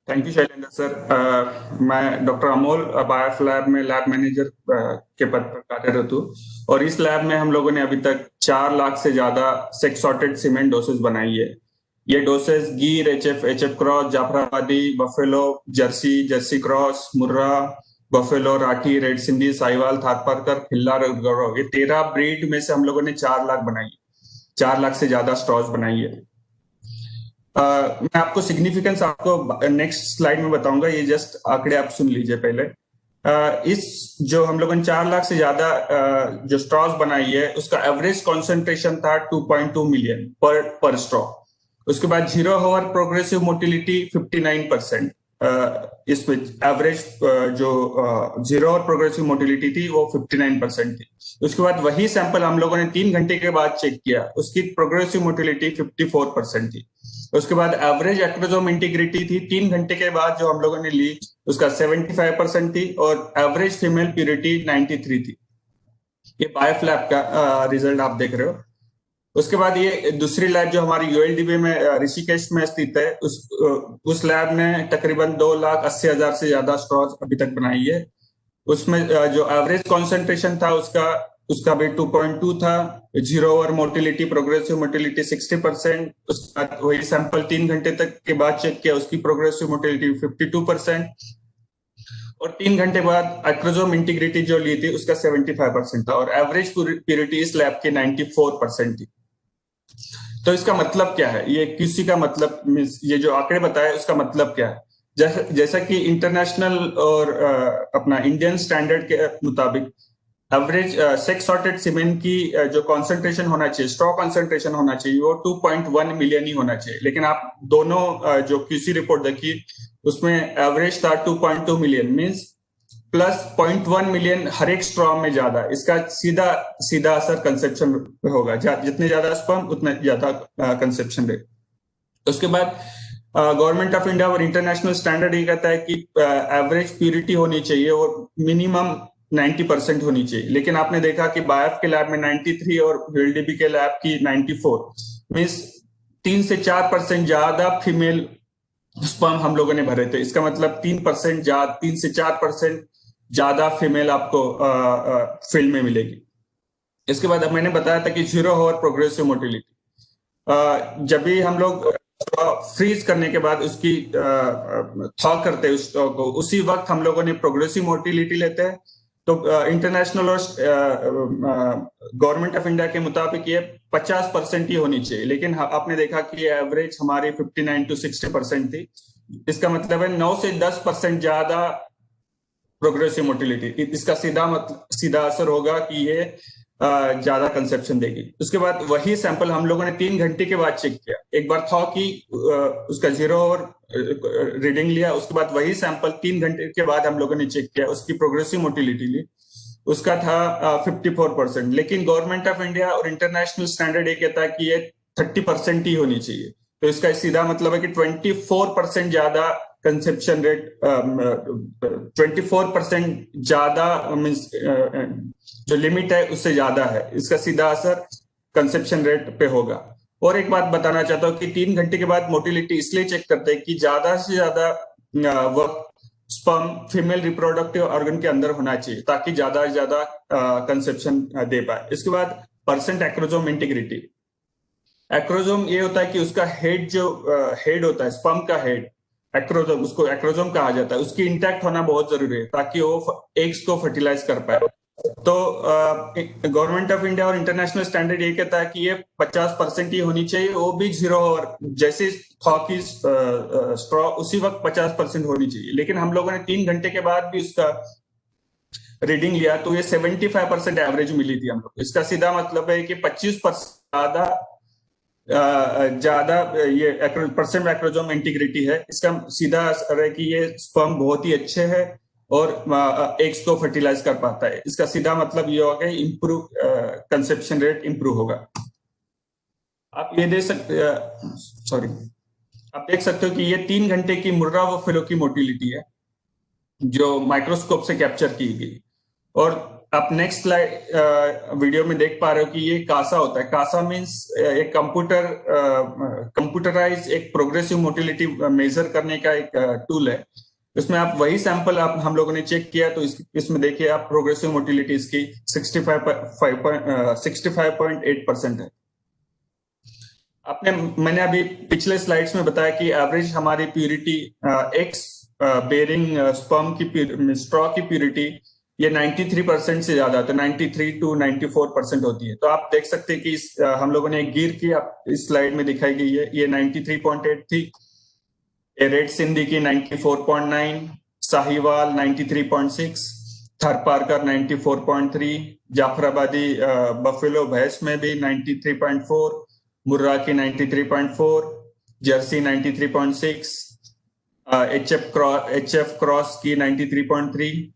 Thank you Shailendra sir. मैं डॉक्टर अमोल बायोफ लैब में लैब मैनेजर के पद पर कार्यरत हूँ, और इस लैब में हम लोगों ने अभी तक 4 लाख से ज्यादा सेक्स सॉर्टेड सीमेंट डोसेज बनाई है। ये dosage Gir, HF cross, Jafarabadi, buffalo, jersey cross, Murrah, buffalo, Rathi, red Sindhi, Sahiwal, Tharparkar, Khillar, गौरव, ये 13 ब्रीड में से हम लोगों ने 4 लाख बनाई, 4 लाख से ज्यादा स्ट्रॉज बनाई है। मैं आपको सिग्निफिकेंस आपको नेक्स्ट स्लाइड में बताऊंगा, ये जस्ट आंकड़े आप सुन लीजिए पहले। इस जो हम लोगों ने 4 लाख से ज्यादा जो स्ट्रॉज बनाई है उसका एवरेज कॉन्सेंट्रेशन था 2.2 मिलियन पर स्ट्रॉ। उसके बाद जीरो हावर प्रोग्रेसिव मोटिलिटी 59%, इसमें एवरेज जो जीरो और प्रोग्रेसिव मोटिलिटी थी वो 59% थी। उसके बाद वही सैंपल हम लोगों ने 3 घंटे के बाद चेक किया, उसकी प्रोग्रेसिव मोटिलिटी 54% थी। उसके बाद एवरेज एक्रोसोम इंटीग्रिटी थी 3 घंटे के बाद जो हम लोगों ने ली, उसका 75% थी, और एवरेज फीमेल प्यूरिटी 93 थी। ये बायोफ लैब का रिजल्ट आप देख रहे हो। उसके बाद ये दूसरी लैब जो हमारी ULDB में ऋषिकेश में स्थित है, उस लैब ने तकरीबन 2,80,000 से ज्यादा स्ट्रॉज अभी तक बनाई है। उसमें जो एवरेज कॉन्सेंट्रेशन था उसका भी 2.2 था, zero over motility, progressive motility 60%। उसके बाद वही सैंपल 3 घंटे तक के बाद चेक किया, उसकी प्रोग्रेसिव मोटिलिटी 52%, और 3 घंटे बाद एक्रोसोम इंटीग्रिटी जो ली थी उसका 75% था, और एवरेज प्यूरिटी इस लैब की 94% थी। तो इसका मतलब क्या है, ये QC का मतलब, ये जो आंकड़े बताए उसका मतलब क्या है। जैसा कि इंटरनेशनल और अपना इंडियन स्टैंडर्ड के मुताबिक एवरेज सेक्स सॉर्टेड सीमेन की जो कॉन्सेंट्रेशन होना चाहिए, स्ट्रॉ कॉन्सेंट्रेशन होना चाहिए, वो 2.1 मिलियन ही होना चाहिए। लेकिन आप दोनों जो QC रिपोर्ट देखिए उसमें एवरेज था 2.2 मिलियन, मीन्स प्लस 0.1 मिलियन हर एक स्ट्रॉ में ज्यादा, इसका सीधा सीधा असर कंसेप्शन पे होगा। जितने ज्यादा स्पर्म उतना ज्यादा कंसेप्शन रेट। उसके बाद गवर्नमेंट ऑफ इंडिया और इंटरनेशनल स्टैंडर्ड ये कहता है कि एवरेज प्यूरिटी होनी चाहिए और मिनिमम 90% होनी चाहिए, लेकिन आपने देखा कि बायफ के लैब में 93 और यूएलडीबी के लैब की 94, मीन्स 3 से 4% ज्यादा फीमेल स्पर्म हम लोगों ने भरे थे। इसका मतलब 3% ज्यादा, 3 से 4% ज्यादा फीमेल आपको फील्ड में मिलेगी। इसके बाद अब मैंने बताया था कि 0 और प्रोग्रेसिव मोटिलिटी, जब भी हम लोग फ्रीज करने के बाद उसकी थॉ करते हैं उस को, उसी वक्त हम लोगों ने प्रोग्रेसिव मोटिलिटी लेते हैं। तो इंटरनेशनल और गवर्नमेंट ऑफ इंडिया के मुताबिक ये 50% ही होनी चाहिए, लेकिन आपने देखा कि एवरेज हमारी 59 to 60% थी। इसका मतलब है 9 से 10% ज्यादा प्रोग्रेसिव मोटिलिटी। इसका सीधा असर होगा कि ये ज्यादा कंसेप्शन देगी। उसके बाद वही सैंपल हम लोगों ने 3 घंटे के बाद चेक किया। एक बार थॉ की, उसका 0 और रीडिंग लिया, उसके बाद वही सैंपल 3 घंटे के बाद हम लोगों ने चेक किया, उसकी प्रोग्रेसिव मोटिलिटी ली, उसका था 54%। लेकिन गवर्नमेंट ऑफ इंडिया और इंटरनेशनल स्टैंडर्ड ये कहता है कि ये 30% ही होनी चाहिए। तो इसका सीधा मतलब है कि 24% ज्यादा कंसेप्शन रेट, 24% ज्यादा मीन्स जो लिमिट है उससे ज्यादा है। इसका सीधा असर कंसेप्शन रेट पे होगा। और एक बात बताना चाहता हूँ कि 3 घंटे के बाद मोटिलिटी इसलिए चेक करते हैं कि ज्यादा से ज्यादा वक्त स्पर्म फीमेल रिप्रोडक्टिव ऑर्गन के अंदर होना चाहिए, ताकि ज्यादा से ज्यादा कंसेप्शन दे पाए। इसके बाद परसेंट एक्रोजोम इंटीग्रिटी। एक्रोजोम ये होता है कि उसका हेड, जो हेड होता है स्पर्म का हेड, एक्रोजोम, उसको एक्रोजोम कहा जाता है, उसकी इंटैक्ट होना बहुत जरूरी है ताकि वो एग्स को फर्टिलाइज कर पाए। तो गवर्नमेंट ऑफ इंडिया और इंटरनेशनल स्टैंडर्ड ये कहता है कि ये 50% ही होनी चाहिए, वो भी 0 और जैसे थॉ की स्ट्रॉ उसी वक्त 50% होनी चाहिए। लेकिन हम लोगों ने 3 घंटे के बाद भी उसका रीडिंग लिया तो ये 75% एवरेज मिली थी हम लोग। इसका सीधा मतलब है कि 25% ज्यादा ये परसेंट एक्रोजोम इंटीग्रिटी है। इसका सीधा असर है कि ये स्पर्म बहुत ही अच्छे है और एग्स को फर्टिलाइज कर पाता है। इसका सीधा मतलब ये होगा इंप्रूव कंसेप्शन रेट इंप्रूव होगा। आप ये देख सकते, आप देख सकते हो कि ये 3 घंटे की मुर्रा व फेलो की मोटिलिटी है जो माइक्रोस्कोप से कैप्चर की गई। और आप नेक्स्ट स्लाइड वीडियो में देख पा रहे हो कि ये कासा होता है। कासा मींस एक कंप्यूटराइज एक प्रोग्रेसिव मोटिलिटी मेजर करने का एक टूल है। इसमें आप वही सैंपल हम लोगों ने चेक किया तो इसमें देखिए आप प्रोग्रेसिव मोटिलिटी इसकी 65.8% है। मैंने अभी पिछले स्लाइड्स में बताया कि एवरेज हमारी प्यूरिटी एक्स बेरिंग स्पर्म की स्ट्रॉ की प्यूरिटी ये 93% से ज्यादा, तो 93 to 94% होती है। तो आप देख सकते हैं कि हम लोगों ने एक गिर की आप इस स्लाइड में दिखाई गई है, ये 93.8 थी। रेड सिंधी की 94.9, साहिवाल 93.6, थरपारकर 94.3, जाफराबादी बफेलो भैंस में भी 93.4, मुर्रा की 93.4, जर्सी 93.6, HF क्रॉस की 93.3।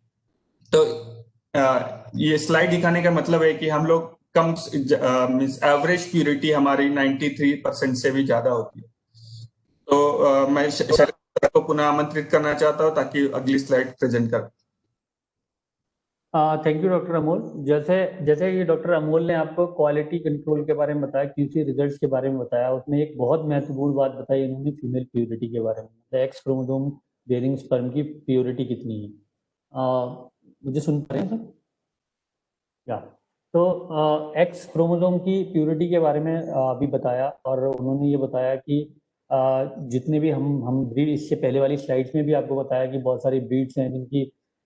तो ये स्लाइड दिखाने का मतलब है कि हम लोग कम एवरेज प्यूरिटी हमारी 93% से भी ज्यादा होती है। तो मैं शैलेंद्र को पुनः आमंत्रित करना चाहता हूँ ताकि अगली स्लाइड प्रेजेंट कर। Thank you doctor Amol. जैसे कि डॉक्टर अमोल ने आपको क्वालिटी कंट्रोल के बारे में बताया, क्यूसी रिजल्ट्स के बारे में बताया, उसमें एक बहुत महत्वपूर्ण बात बताई इन्होंने फीमेल प्योरिटी के बारे में। एक्स क्रोमोसोम बेरिंग स्पर्म की प्योरिटी कितनी है। मुझे सुन पा रहे हैं सर? या तो एक्स क्रोमोसोम की प्योरिटी के बारे में अभी बताया, और उन्होंने ये बताया कि जितने भी हम ब्रीड, इससे पहले वाली स्लाइड्स में भी आपको बताया कि बहुत सारी ब्रीड्स हैं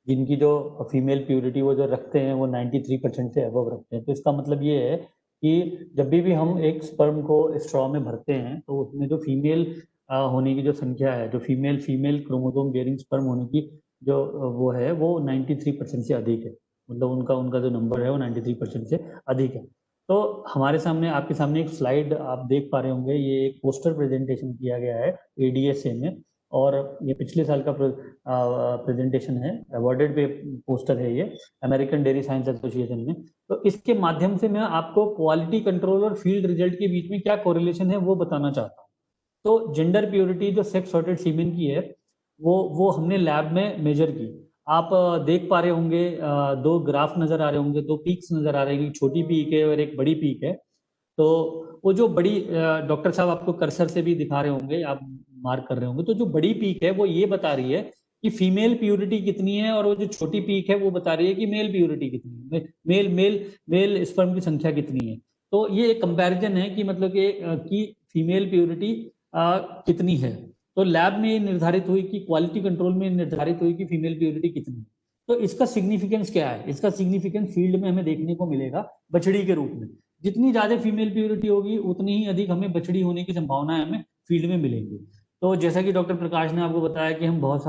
जिनकी जो फीमेल प्योरिटी वो जो रखते हैं वो 93% से अबव रखते हैं। तो इसका मतलब ये है कि जब भी हम एक स्पर्म को स्ट्रॉ में भरते हैं तो उसमें जो फीमेल होने की जो संख्या है, जो फीमेल क्रोमोसोम बेरिंग स्पर्म होने की जो वो है वो 93% से अधिक है। मतलब उनका जो नंबर है वो 93% से अधिक है। तो हमारे सामने, आपके सामने एक स्लाइड आप देख पा रहे होंगे, ये एक पोस्टर प्रेजेंटेशन किया गया है ADSA में, और ये पिछले साल का प्रेजेंटेशन है, अवॉर्डेड पे पोस्टर है ये अमेरिकन डेयरी साइंस एसोसिएशन में। तो इसके माध्यम से मैं आपको क्वालिटी कंट्रोल और फील्ड रिजल्ट के बीच में क्या कोरिलेशन है वो बताना चाहता हूँ। तो जेंडर प्योरिटी जो सेक्स सॉर्टेड सीमेन की है वो हमने लैब में मेजर की। आप देख पा रहे होंगे, दो ग्राफ नजर आ रहे होंगे, दो पीक्स नजर आ रहे हैं, एक छोटी पीक है और एक बड़ी पीक है। तो वो जो बड़ी, डॉक्टर साहब आपको कर्सर से भी दिखा रहे होंगे, आप मार्क कर रहे होंगे, तो जो बड़ी पीक है वो ये बता रही है कि फीमेल प्यूरिटी कितनी है, और वो जो छोटी पीक है वो बता रही है कि मेल प्यूरिटी कितनी है, मेल स्पर्म की संख्या कितनी है। तो ये एक कंपैरिजन है कि मतलब कि फीमेल प्यूरिटी कितनी है। तो लैब में ये निर्धारित हुई कि क्वालिटी कंट्रोल में निर्धारित हुई कि फीमेल प्यूरिटी कितनी है। तो इसका सिग्निफिकेंस क्या है? इसका सिग्निफिकेंस फील्ड में हमें देखने को मिलेगा बछड़ी के रूप में। जितनी ज्यादा फीमेल प्यूरिटी होगी उतनी ही अधिक हमें बछड़ी होने की संभावनाएं हमें फील्ड में मिलेंगी। तो जैसा कि डॉक्टर प्रकाश ने आपको बताया कि हम बहुत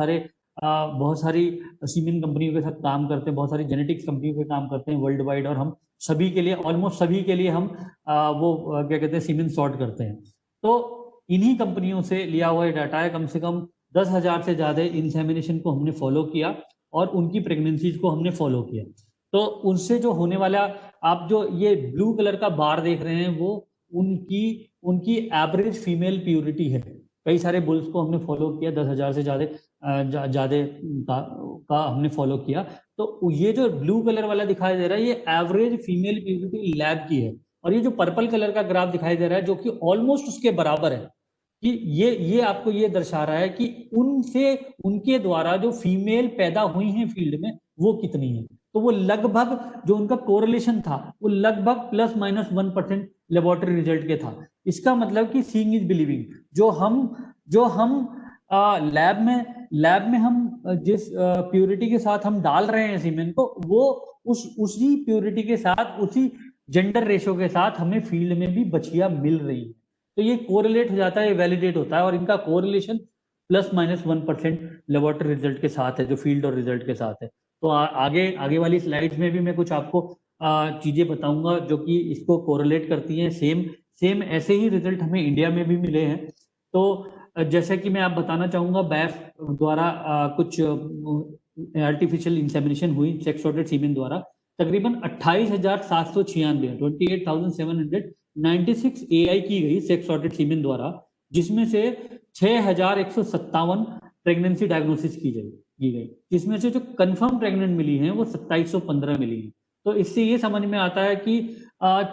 सारी सीमेन कंपनियों के साथ काम करते हैं, बहुत सारी जेनेटिक्स कंपनियों पे काम करते हैं वर्ल्ड वाइड, और हम सभी के लिए, ऑलमोस्ट सभी के लिए हम क्या कहते हैं, सीमेन सॉर्ट करते हैं। तो इन्हीं कंपनियों से लिया हुआ डाटा है, कम से कम 10,000 से ज्यादा इंसेमिनेशन को हमने फॉलो किया और उनकी प्रेगनेंसीज को हमने फॉलो किया। तो उनसे जो होने वाला, आप जो ये ब्लू कलर का बार देख रहे हैं वो उनकी एवरेज फीमेल प्यूरिटी है। कई सारे बुल्स को हमने फॉलो किया, 10,000 से ज्यादा का हमने फॉलो किया। तो ये जो ब्लू कलर वाला दिखाई दे रहा है ये एवरेज फीमेल प्यूरिटी लैब की है, और ये जो पर्पल कलर का ग्राफ दिखाई दे रहा है जो कि ऑलमोस्ट उसके बराबर है, कि ये आपको ये दर्शा रहा है कि उनके द्वारा जो फीमेल पैदा हुई हैं फील्ड में वो कितनी है। तो वो लगभग, जो उनका कोरिलेशन था वो लगभग ±1% लेबोरेटरी रिजल्ट के था। इसका मतलब कि सीइंग इज बिलीविंग। जो हम लैब में हम जिस प्योरिटी के साथ हम डाल रहे हैं सीमेन को, वो उसी प्योरिटी के साथ, उसी जेंडर रेशो के साथ हमें फील्ड में भी बछिया मिल रही है। तो ये कोरिलेट हो जाता है, वैलिडेट होता है, और इनका कोरिलेशन ±1% लेबोरेटरी रिजल्ट के साथ है, जो फील्ड और रिजल्ट के साथ है। तो आगे वाली स्लाइड्स में भी मैं कुछ आपको चीजें बताऊंगा जो कि इसको कोरिलेट करती हैं। सेम ऐसे ही रिजल्ट हमें इंडिया में भी मिले हैं। तो जैसे कि मैं आप बताना चाहूंगा, बैफ द्वारा कुछ आर्टिफिशियल इंसेमिनेशन हुई सेक्स सॉर्टेड सीमेन द्वारा, तकरीबन 28,796 28,796 AI की गई सेक्स सॉर्टेड सीमेन द्वारा, जिसमें से 6,157 प्रेगनेंसी डायग्नोसिस की गई, जिसमें से जो कंफर्म प्रेग्नेंट मिली हैं वो 2,715 मिली हैं। तो इससे ये समझ में आता है कि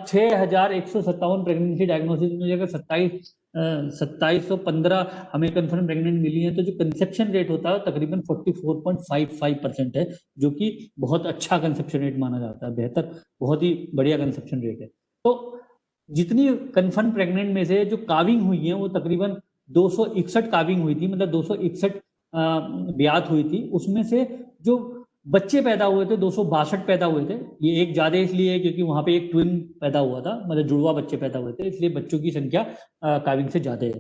6,157 प्रेगनेंसी डायग्नोसिस में अगर 2,715 हमें कंफर्म प्रेग्नेंट मिली है, तो जो कंसेप्शन रेट होता है तकरीबन 44.55% है, जो कि बहुत अच्छा कंसेप्शन रेट माना जाता है, बेहतर, बहुत ही बढ़िया कंसेप्शन रेट है। तो जितनी कंफर्म प्रेग्नेंट में से जो काविंग हुई है वो तकरीबन 261 काविंग हुई थी, मतलब 261 ब्यात हुई थी। उसमें से जो बच्चे पैदा हुए थे 262 पैदा हुए थे। ये एक ज्यादा इसलिए है क्योंकि वहां पे एक ट्विन पैदा हुआ था, मतलब जुड़वा बच्चे पैदा हुए थे, इसलिए बच्चों की संख्या काविंग से ज्यादा है।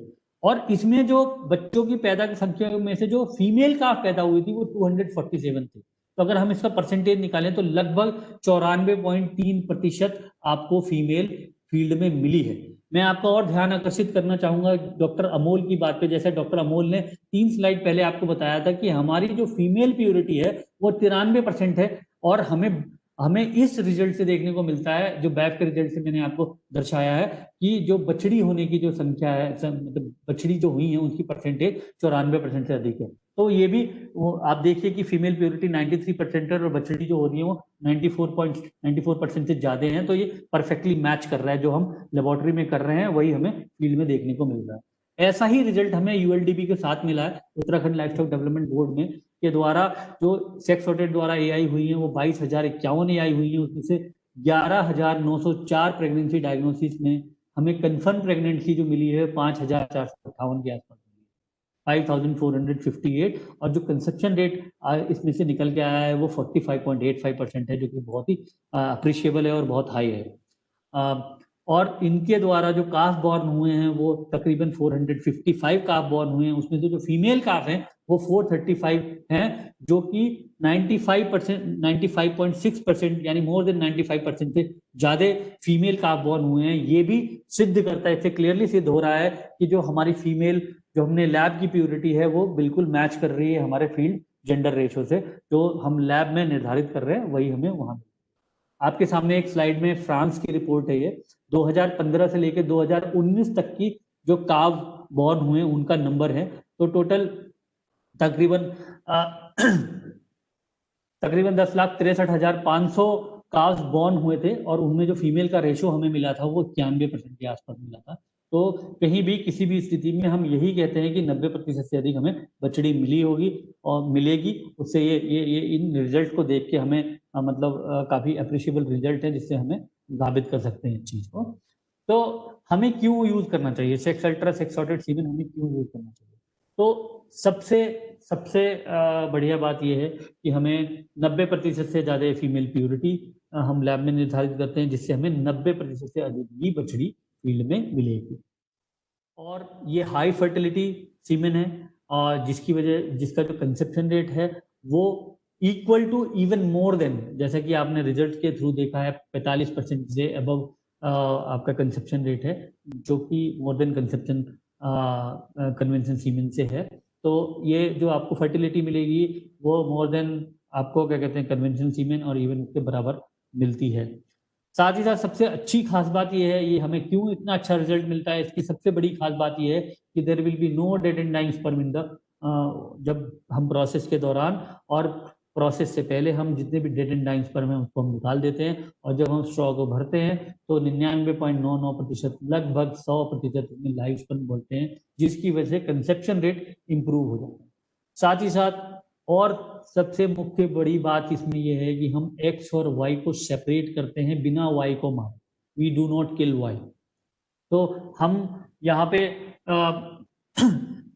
और इसमें जो बच्चों की पैदा की संख्या में से जो फीमेल काफ पैदा हुई थी वो 247 थी। तो अगर हम इसका परसेंटेज निकालें तो लगभग 94.3% आपको फीमेल फील्ड में मिली है। मैं आपका और ध्यान आकर्षित करना चाहूंगा डॉक्टर अमोल की बात पे। जैसे डॉक्टर अमोल ने 3 स्लाइड पहले आपको बताया था कि हमारी जो फीमेल प्योरिटी है वो 93% है, और हमें इस रिजल्ट से देखने को मिलता है, जो बैफ के रिजल्ट से मैंने आपको दर्शाया है, कि जो बछड़ी होने की जो संख्या है, मतलब बछड़ी जो हुई है उनकी परसेंटेज 94% से अधिक है। तो ये भी आप देखिए कि फीमेल प्योरिटी 93% है और बछड़ी जो हो रही है वो 94% से ज्यादा है। तो ये परफेक्टली मैच कर रहा है, जो हम लेबोरेटरी में कर रहे हैं वही हमें फील्ड में देखने को मिल रहा है। ऐसा ही रिजल्ट हमें ULDB के साथ मिला है, उत्तराखंड लाइवस्टॉक डेवलपमेंट बोर्ड में, के द्वारा जो सेक्स सॉर्टेड द्वारा AI हुई है वो 22,051 AI हुई है। उसमें से 11,904 प्रेगनेंसी डायग्नोसिस में हमें कंफर्म प्रेगनेंसी जो मिली है 5,458 के आसपास, 5,458, और जो कंसेप्शन रेट इसमें से निकल के आया है वो 45.85% है, जो कि बहुत ही अप्रिशिएबल है और बहुत हाई है। और इनके द्वारा जो काफ बॉर्न हुए हैं वो तकरीबन 455 काफ बॉर्न हुए हैं, उसमें से जो फीमेल काफ हैं वो 435 हैं, जो कि 95.6% यानी मोर देन 95% से ज्यादा फीमेल काफ बॉर्न हुए हैं। ये भी सिद्ध करता है, इससे क्लियरली सिद्ध हो रहा है कि जो हमारी फीमेल, जो हमने लैब की प्योरिटी है वो बिल्कुल मैच कर रही है हमारे फील्ड जेंडर रेशो से, जो हम लैब में निर्धारित कर रहे हैं वही हमें वहां। आपके सामने एक स्लाइड में फ्रांस की रिपोर्ट है, ये 2015 से लेकर 2019 तक की जो काव बॉर्न हुए उनका नंबर है। तो टोटल तकरीबन 10,63,500 काव्स बॉर्न हुए थे, और उनमें जो फीमेल का रेशो हमें मिला था वो 91% के आसपास मिला था। तो कहीं भी किसी भी स्थिति में हम यही कहते हैं कि 90% से अधिक हमें बछड़ी मिली होगी और मिलेगी। उससे ये इन रिजल्ट को देख के हमें काफी अप्रिशिएबल रिजल्ट है, जिससे हमें साबित कर सकते हैं इस चीज को। तो हमें क्यों यूज करना चाहिए सेक्स अल्ट्रा, सेक्स सॉर्टेड सीमेन हमें क्यों यूज करना चाहिए? तो सबसे बढ़िया बात यह है कि हमें 90% से ज्यादा फीमेल प्योरिटी हम लैब में निर्धारित करते हैं, जिससे हमें 90% से अधिक ही बछड़ी फील्ड में मिलेगी। और ये हाई फर्टिलिटी सीमेन है, और जिसका जो कंसेप्शन रेट है वो equal to even more than, जैसा कि आपने रिजल्ट के थ्रू देखा है 45% से अबव आपका कंसेप्शन रेट है, जो कि मोर देन कंसेप्शन कन्वेंशन सीमेन से है। तो ये जो आपको फर्टिलिटी मिलेगी वो मोर देन आपको क्या कहते हैं कन्वेंशन सीमेन और इवन उसके बराबर मिलती है। साथ ही साथ सबसे अच्छी खास बात यह है, ये हमें क्यों इतना अच्छा रिजल्ट मिलता है, इसकी सबसे बड़ी खास बात यह है कि there will be no dead and dying sperm in the, जब हम प्रोसेस के दौरान और प्रोसेस से पहले हम जितने भी डेड एंड डाइंग स्पर्म है उसको हम निकाल देते हैं, और जब हम स्ट्रॉ को भरते हैं तो 99.99% लगभग 100% में लाइव स्पर्म बोलते हैं, जिसकी वजह से कंसेप्शन रेट इंप्रूव हो जाता है। साथ ही साथ और सबसे मुख्य बड़ी बात इसमें यह है कि हम एक्स और वाई को सेपरेट करते हैं बिना वाई को मारे, we do not kill Y. तो हम यहाँ पे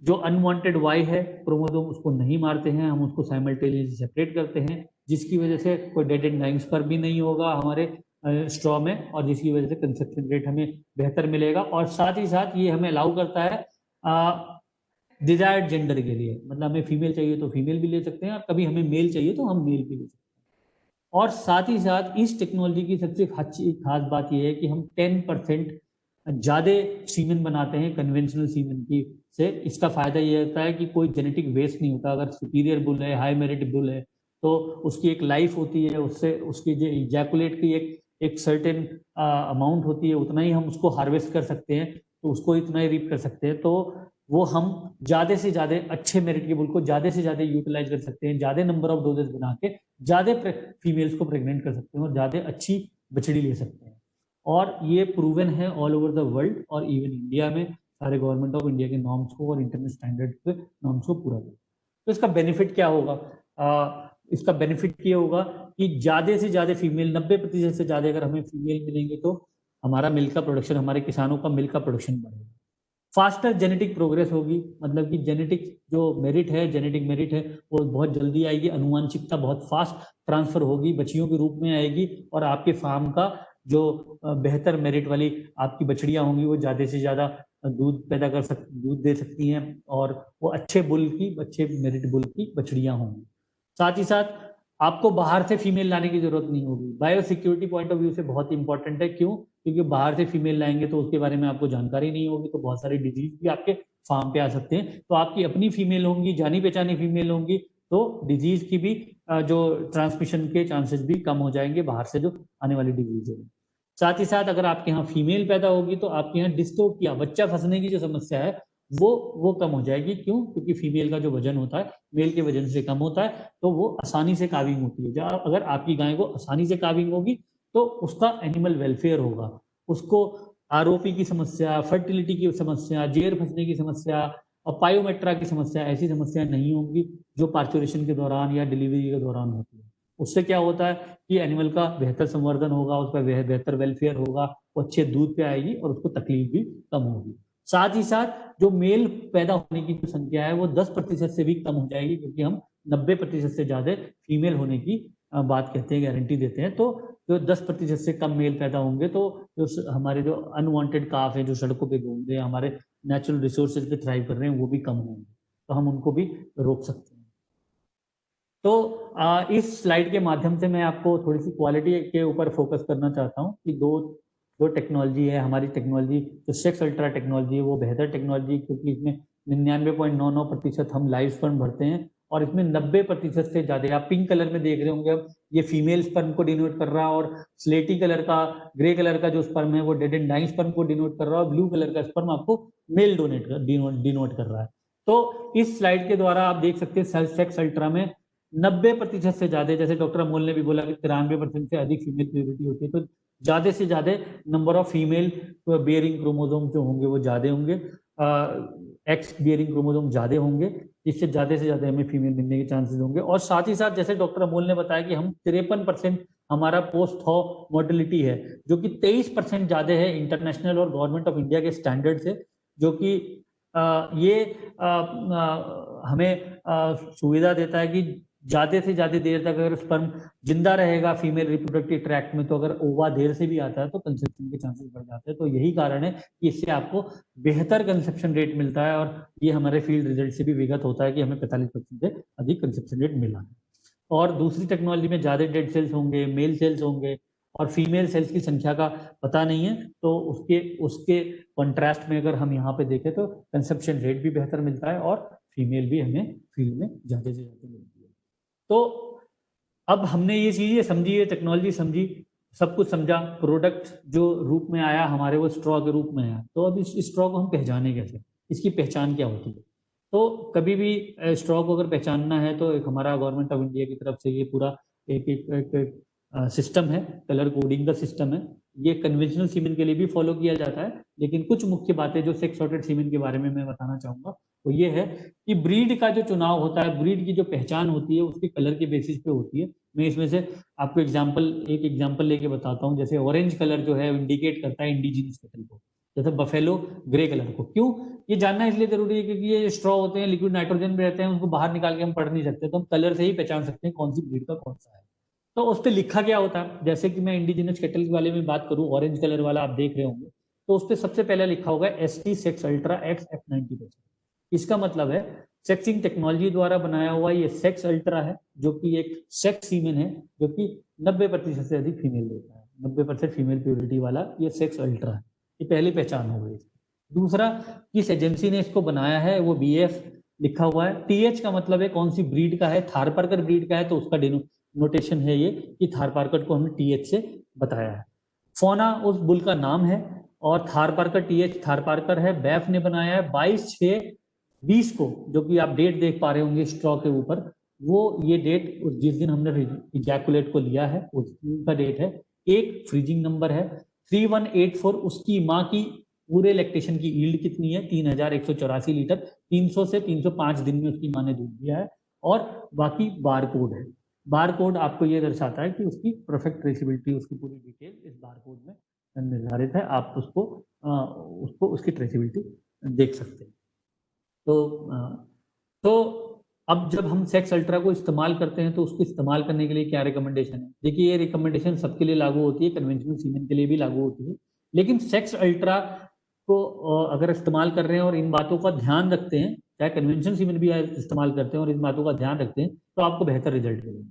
जो अनवांटेड वाई है क्रोमोसोम उसको नहीं मारते हैं, हम उसको साइमल्टेनियसली सेपरेट करते हैं, जिसकी वजह से कोई डेड एंड डाइंग स्पर्म भी नहीं होगा हमारे स्ट्रॉ में, और जिसकी वजह से कंसेप्शन रेट हमें बेहतर मिलेगा। और साथ ही साथ ये हमें अलाउ करता है डिजायर्ड जेंडर के लिए, मतलब हमें फीमेल चाहिए तो फीमेल भी ले सकते हैं, और कभी हमें मेल चाहिए तो हम मेल भी ले सकते हैं। और साथ ही साथ इस टेक्नोलॉजी की सबसे अच्छी खास बात यह है कि हम 10% ज़्यादा सीमेन बनाते हैं कन्वेंशनल सीमेन की से। इसका फायदा ये होता है कि कोई जेनेटिक वेस्ट नहीं होता। अगर सुपीरियर बुल है, हाई मेरिट बुल है, तो उसकी एक लाइफ होती है, उससे उसकी जो इजैकुलेट की एक सर्टेन अमाउंट होती है, उतना ही हम उसको हार्वेस्ट कर सकते हैं, तो उसको इतना ही रीप कर सकते हैं। तो वो हम ज़्यादा से ज़्यादा अच्छे मेरिट के बुल को ज़्यादा से ज़्यादा यूटिलाइज कर सकते हैं, ज़्यादा नंबर ऑफ डोजेस बना के ज़्यादा फीमेल्स को प्रेग्नेंट कर सकते हैं और ज़्यादा अच्छी बछड़ी ले सकते हैं। और ये प्रूवन है ऑल ओवर द वर्ल्ड, और इवन इंडिया में सारे गवर्नमेंट ऑफ इंडिया के नॉर्म्स को और इंटरनेशनल स्टैंडर्ड के नॉर्म्स को पूरा करें। तो इसका बेनिफिट क्या होगा? इसका बेनिफिट ये होगा कि ज़्यादा से ज़्यादा फीमेल, 90% से ज़्यादा अगर हमें फीमेल मिलेंगे तो हमारा मिल्क का प्रोडक्शन, हमारे किसानों का मिल्क का प्रोडक्शन बढ़ेगा। फास्टर जेनेटिक प्रोग्रेस होगी, मतलब कि जेनेटिक जो मेरिट है, जेनेटिक मेरिट है वो बहुत जल्दी आएगी, अनुवांशिकता बहुत फास्ट ट्रांसफर होगी, बच्चियों के रूप में आएगी, और आपके फार्म का जो बेहतर मेरिट वाली आपकी बछड़ियां होंगी वो ज़्यादा से ज़्यादा दूध दे सकती हैं, और वो अच्छे मेरिट बुल की बछड़ियां होंगी। साथ ही साथ आपको बाहर से फीमेल लाने की जरूरत नहीं होगी। Bio security point of view से बहुत इंपॉर्टेंट है। क्यों? क्योंकि बाहर से फीमेल लाएंगे तो उसके बारे में आपको जानकारी नहीं होगी, तो बहुत सारे डिजीज भी आपके फार्म पे आ सकते हैं। तो आपकी अपनी फीमेल होंगी, जानी पहचानी फीमेल होंगी, तो डिजीज की भी जो ट्रांसमिशन के चांसेस भी कम हो जाएंगे बाहर से जो आने वाली डिजीज है। साथ ही साथ अगर आपके यहाँ फीमेल पैदा होगी तो आपके यहाँ डिस्टोपिया, बच्चा फंसने की जो समस्या है वो कम हो जाएगी। क्यों? क्योंकि फीमेल का जो वजन होता है मेल के वजन से कम होता है, तो वो आसानी से काविंग होती है। जब अगर आपकी गाय को आसानी से काविंग होगी तो उसका एनिमल वेलफेयर होगा, उसको आरओपी की समस्या, फर्टिलिटी की समस्या, जेर फंसने की समस्या और पायोमेट्रा की समस्या, ऐसी समस्या नहीं होंगी जो पार्चुरेशन के दौरान या डिलीवरी के दौरान होती है। उससे क्या होता है कि एनिमल का बेहतर संवर्धन होगा, उसका बेहतर वेलफेयर होगा, वो अच्छे दूध पे आएगी और उसको तकलीफ भी कम होगी। साथ ही साथ जो मेल पैदा होने की जो संख्या है वो 10% से भी कम हो जाएगी, क्योंकि हम 90% से ज्यादा फीमेल होने की बात कहते हैं, गारंटी देते हैं। तो जो 10% से कम मेल पैदा होंगे तो जो हमारे जो अनवांटेड काफ है जो सड़कों पे घूम रहे हैं, हमारे नेचुरल रिसोर्सेज पे थ्राइव कर रहे हैं, वो भी कम होंगे, तो हम उनको भी रोक सकते हैं। तो इस स्लाइड के माध्यम से मैं आपको थोड़ी सी क्वालिटी के ऊपर फोकस करना चाहता हूँ कि दो टेक्नोलॉजी है हमारी। टेक्नोलॉजी जो सेक्स अल्ट्रा टेक्नोलॉजी है वो बेहतर टेक्नोलॉजी, क्योंकि इसमें 99.99% हम लाइव स्पर्म भरते हैं और इसमें 90% से ज्यादा, आप पिंक कलर में देख रहे होंगे अब, ये फीमेल स्पर्म को डिनोट कर रहा है, और स्लेटी कलर का, ग्रे कलर का जो स्पर्म है वो डेड एंड डाइंग स्पर्म को डिनोट कर रहा है, और ब्लू कलर का स्पर्म आपको मेल डिनोट कर रहा है। तो इस स्लाइड के द्वारा आप देख सकते हैं सेक्स अल्ट्रा में 90% से ज्यादा, जैसे डॉक्टर अमोल ने भी बोला कि 93% से अधिक फीमेल प्यूरिटी होती है, तो ज्यादा से ज्यादा number of female bearing chromosome जो होंगे वो ज्यादा होंगे, एक्स बियरिंग क्रोमोसोम ज्यादा होंगे, जिससे ज्यादा से ज्यादा हमें फीमेल मिलने के चांसेस होंगे। और साथ ही साथ जैसे डॉक्टर अमोल ने बताया कि हम 53% हमारा पोस्ट थॉ मोर्टेलिटी है, जो कि 23% ज्यादा है इंटरनेशनल और गवर्नमेंट ऑफ इंडिया के स्टैंडर्ड से, जो कि ये हमें सुविधा देता है कि ज्यादा से ज्यादा देर तक अगर स्पर्म जिंदा रहेगा फीमेल रिप्रोडक्टिव ट्रैक्ट में, तो अगर ओवा देर से भी आता है तो कंसेप्शन के चांसेस बढ़ जाते हैं। तो यही कारण है कि इससे आपको बेहतर कंसेप्शन रेट मिलता है, और ये हमारे फील्ड रिजल्ट से भी विगत होता है कि हमें 45% से अधिक कंसेप्शन रेट मिला है। और दूसरी टेक्नोलॉजी में ज्यादा डेड सेल्स होंगे, मेल सेल्स होंगे, और फीमेल सेल्स की संख्या का पता नहीं है, तो उसके कंट्रास्ट में अगर हम यहाँ पे देखें तो कंसेप्शन रेट भी बेहतर मिलता है और फीमेल भी हमें फील्ड में ज्यादा से ज्यादा मिलती है। तो अब हमने ये चीजें समझी, ये टेक्नोलॉजी समझी, सब कुछ समझा, प्रोडक्ट जो रूप में आया हमारे वो स्ट्रॉ के रूप में आया। तो अब इस स्ट्रॉ को हम पहचाने कैसे, इसकी पहचान क्या होती है? तो कभी भी स्ट्रॉ को अगर पहचानना है तो एक हमारा गवर्नमेंट ऑफ इंडिया की तरफ से ये पूरा एक सिस्टम है, कलर कोडिंग का सिस्टम है। ये कन्वेंशनल सीमेन के लिए भी फॉलो किया जाता है, लेकिन कुछ मुख्य बातें जो सेक्स सॉर्टेड सीमेन के बारे में मैं बताना चाहूंगा वो ये है कि ब्रीड का जो चुनाव होता है, ब्रीड की जो पहचान होती है उसके कलर के बेसिस पे होती है। मैं इसमें से आपको एक एग्जांपल लेके बताता हूँ। जैसे ऑरेंज कलर जो है इंडिकेट करता है इंडिजिनस कैटल को, जैसे बफेलो ग्रे कलर को। क्यों ये जानना इसलिए जरूरी है क्योंकि ये स्ट्रॉ होते हैं, लिक्विड नाइट्रोजन में रहते हैं, उनको बाहर निकाल के हम पढ़ नहीं सकते, तो हम कलर से ही पहचान सकते हैं कौन सी ब्रीड का कौन सा है। तो उस पर लिखा क्या होता है, जैसे कि मैं इंडिजिनस कैटल के वाले में बात करूं, ऑरेंज कलर वाला आप देख रहे होंगे, तो उस पर सबसे पहले लिखा होगा ST sex ultra X F90%। इसका मतलब है सेक्सिंग टेक्नोलॉजी द्वारा बनाया हुआ ये सेक्स अल्ट्रा है, जो कि एक सेक्स सीमेन है, जो कि 90% से अधिक फीमेल देता है। 90% फीमेल प्योरिटी वाला ये सेक्स अल्ट्रा है। ये पहली पहचान हो गई। दूसरा, किस एजेंसी ने इसको बनाया है, वो BF लिखा हुआ है। TH का मतलब है कौन सी ब्रीड का है, थारपारकर ब्रीड का है तो उसका नोटेशन है ये कि थारपारकर को हमने TH से बताया है। फोना उस बुल का नाम है, और थारपारकर TH थारपारकर है। बैफ ने बनाया है 22/6/20 को, जो कि आप डेट देख पा रहे होंगे स्ट्रॉ के ऊपर, वो ये डेट जिस दिन हमने इजैकुलेट को लिया है उसका डेट है। एक फ्रीजिंग नंबर है 3184, उसकी माँ की पूरे लैक्टेशन की यील्ड कितनी है 3184 लीटर, 300 से 305 दिन में उसकी माँ ने दूध दिया है। और बाकी बार कोड है, बार कोड आपको ये दर्शाता है कि उसकी परफेक्ट ट्रेसेबिलिटी, उसकी पूरी डिटेल इस बार कोड में निर्धारित है। आप उसको उसकी ट्रेसेबिलिटी देख सकते हैं। तो अब जब हम सेक्स अल्ट्रा को इस्तेमाल करते हैं तो उसको इस्तेमाल करने के लिए क्या रिकमेंडेशन है? देखिए, ये रिकमेंडेशन सबके लिए लागू होती है, कन्वेंशनल सीमेन के लिए भी लागू होती है, लेकिन सेक्स अल्ट्रा को अगर इस्तेमाल कर रहे हैं और इन बातों का ध्यान रखते हैं, चाहे कन्वेंशनल सीमेन भी इस्तेमाल करते हैं और इन बातों का ध्यान रखते हैं, तो आपको बेहतर रिजल्ट मिलेंगे।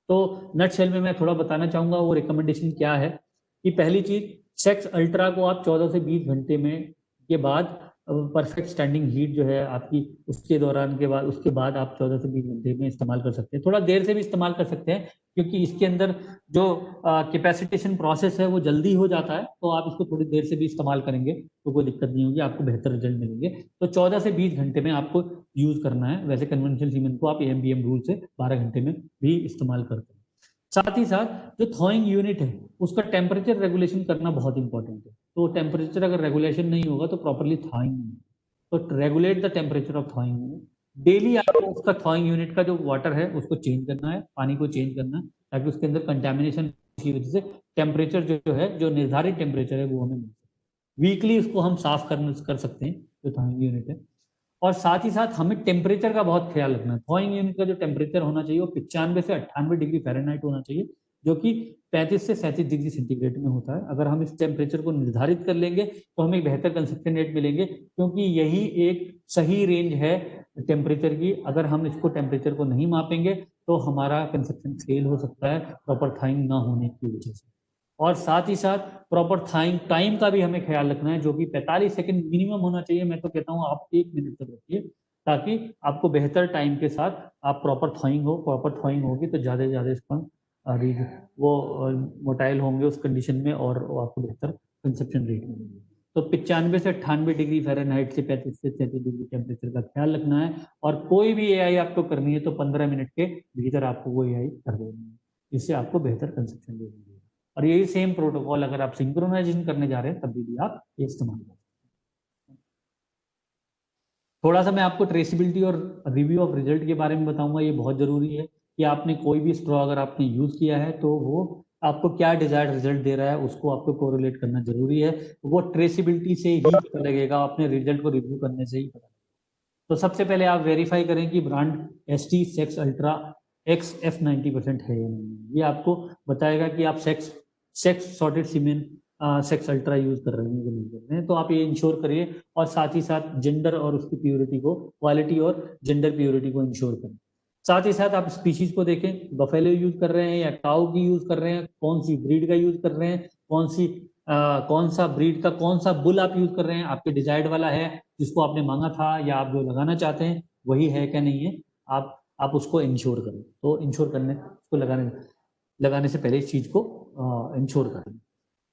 तो नटशेल में मैं थोड़ा बताना चाहूंगा वो रिकमेंडेशन क्या है। कि पहली चीज, सेक्स अल्ट्रा को आप 14 से 20 घंटे में के बाद परफेक्ट स्टैंडिंग हीट जो है आपकी, उसके बाद आप 14 से 20 घंटे में इस्तेमाल कर सकते हैं। थोड़ा देर से भी इस्तेमाल कर सकते हैं, क्योंकि इसके अंदर जो कैपेसिटेशन प्रोसेस है वो जल्दी हो जाता है, तो आप इसको थोड़ी देर से भी इस्तेमाल करेंगे तो कोई दिक्कत नहीं होगी, आपको बेहतर रिजल्ट मिलेंगे। तो 14 से 20 घंटे में आपको यूज करना है। वैसे कन्वेंशनल सीमेन को आप AMBM रूल से 12 घंटे में भी इस्तेमाल करते हैं। साथ ही साथ जो थॉइंग यूनिट है उसका टेम्परेचर रेगुलेशन करना बहुत इंपॉर्टेंट है। तो टेम्परेचर अगर रेगुलेशन नहीं होगा तो प्रॉपरली थॉइंग नहीं होगा। तो regulate the temperature of थॉइंग unit. Daily आपको उसका थॉइंग यूनिट का जो वाटर है उसको चेंज करना है, पानी को चेंज करना है, ताकि उसके अंदर कंटेमिनेशन की वजह से टेम्परेचर जो है, जो निर्धारित टेम्परेचर है वो हमें मिल सके। वीकली उसको हम साफ कर सकते हैं जो थॉइंग यूनिट है। और साथ ही साथ हमें टेम्परेचर का बहुत ख्याल रखना है। थॉइंग यूनिट का जो टेम्परेचर होना चाहिए वो 95 से 98 डिग्री फ़ारेनहाइट होना चाहिए, जो कि 35 से 37 डिग्री सेंटीग्रेड में होता है। अगर हम इस टेम्परेचर को निर्धारित कर लेंगे तो हमें एक बेहतर कंसेप्शन रेट मिलेंगे, क्योंकि यही एक सही रेंज है टेम्परेचर की। अगर हम इसको टेम्परेचर को नहीं मापेंगे तो हमारा कंसेप्शन फेल हो सकता है प्रॉपर थाइंग ना होने की वजह से। और साथ ही साथ प्रॉपर थाइंग टाइम का भी हमें ख्याल रखना है, जो कि 45 सेकंड मिनिमम होना चाहिए। मैं तो कहता हूँ आप 1 मिनट तक रखिए, ताकि आपको बेहतर टाइम के साथ आप प्रॉपर थॉइंग हो। प्रॉपर थॉइंग होगी तो ज़्यादा से ज़्यादा स्पर्म वो मोटाइल होंगे उस कंडीशन में, और आपको बेहतर कंसेप्शन रेट मिलेगी। तो 95 से 98 डिग्री फ़ारेनहाइट से 35 से 37 डिग्री टेम्परेचर का ख्याल रखना है। और कोई भी एआई आपको करनी है तो 15 मिनट के भीतर आपको वो एआई कर देनी है, इससे आपको बेहतर कंसेप्शन रेट मिलेगा। और यही सेम प्रोटोकॉल अगर आप सिंक्रोनाइजेशन करने जा रहे हैं तब भी आप ये इस्तेमाल करें। थोड़ा सा मैं आपको ट्रेसिबिलिटी और रिव्यू ऑफ रिजल्ट के बारे में बताऊंगा। ये बहुत जरूरी है कि आपने कोई भी स्ट्रॉ अगर आपने यूज किया है तो वो आपको क्या डिजायर्ड रिजल्ट दे रहा है उसको आपको कोरिलेट करना जरूरी है। वो ट्रेसिबिलिटी से ही पता लगेगा, अपने रिजल्ट को रिव्यू करने से ही पता लगेगा। तो सबसे पहले आप वेरीफाई करें कि brand ST sex ultra XF 90% है या नहीं। ये आपको बताएगा कि आप सेक्स सॉर्टेड सीमेन सेक्स अल्ट्रा यूज कर रहे हैं कि नहीं कर रहे हैं। तो आप ये इंश्योर करिए, और साथ ही साथ जेंडर और उसकी प्योरिटी को, क्वालिटी और जेंडर प्योरिटी को इंश्योर करें। साथ ही साथ आप स्पीशीज को देखें, बफेलो यूज कर रहे हैं या काऊ की यूज कर रहे हैं, कौन सी ब्रीड का यूज कर रहे हैं, कौन सा ब्रीड का कौन सा बुल आप यूज कर रहे हैं, आपके डिजायर्ड वाला है जिसको आपने मांगा था, या आप जो लगाना चाहते हैं वही है क्या नहीं है, आप उसको इंश्योर करें। तो इंश्योर करने उसको लगाने से पहले इस चीज को इंश्योर करें।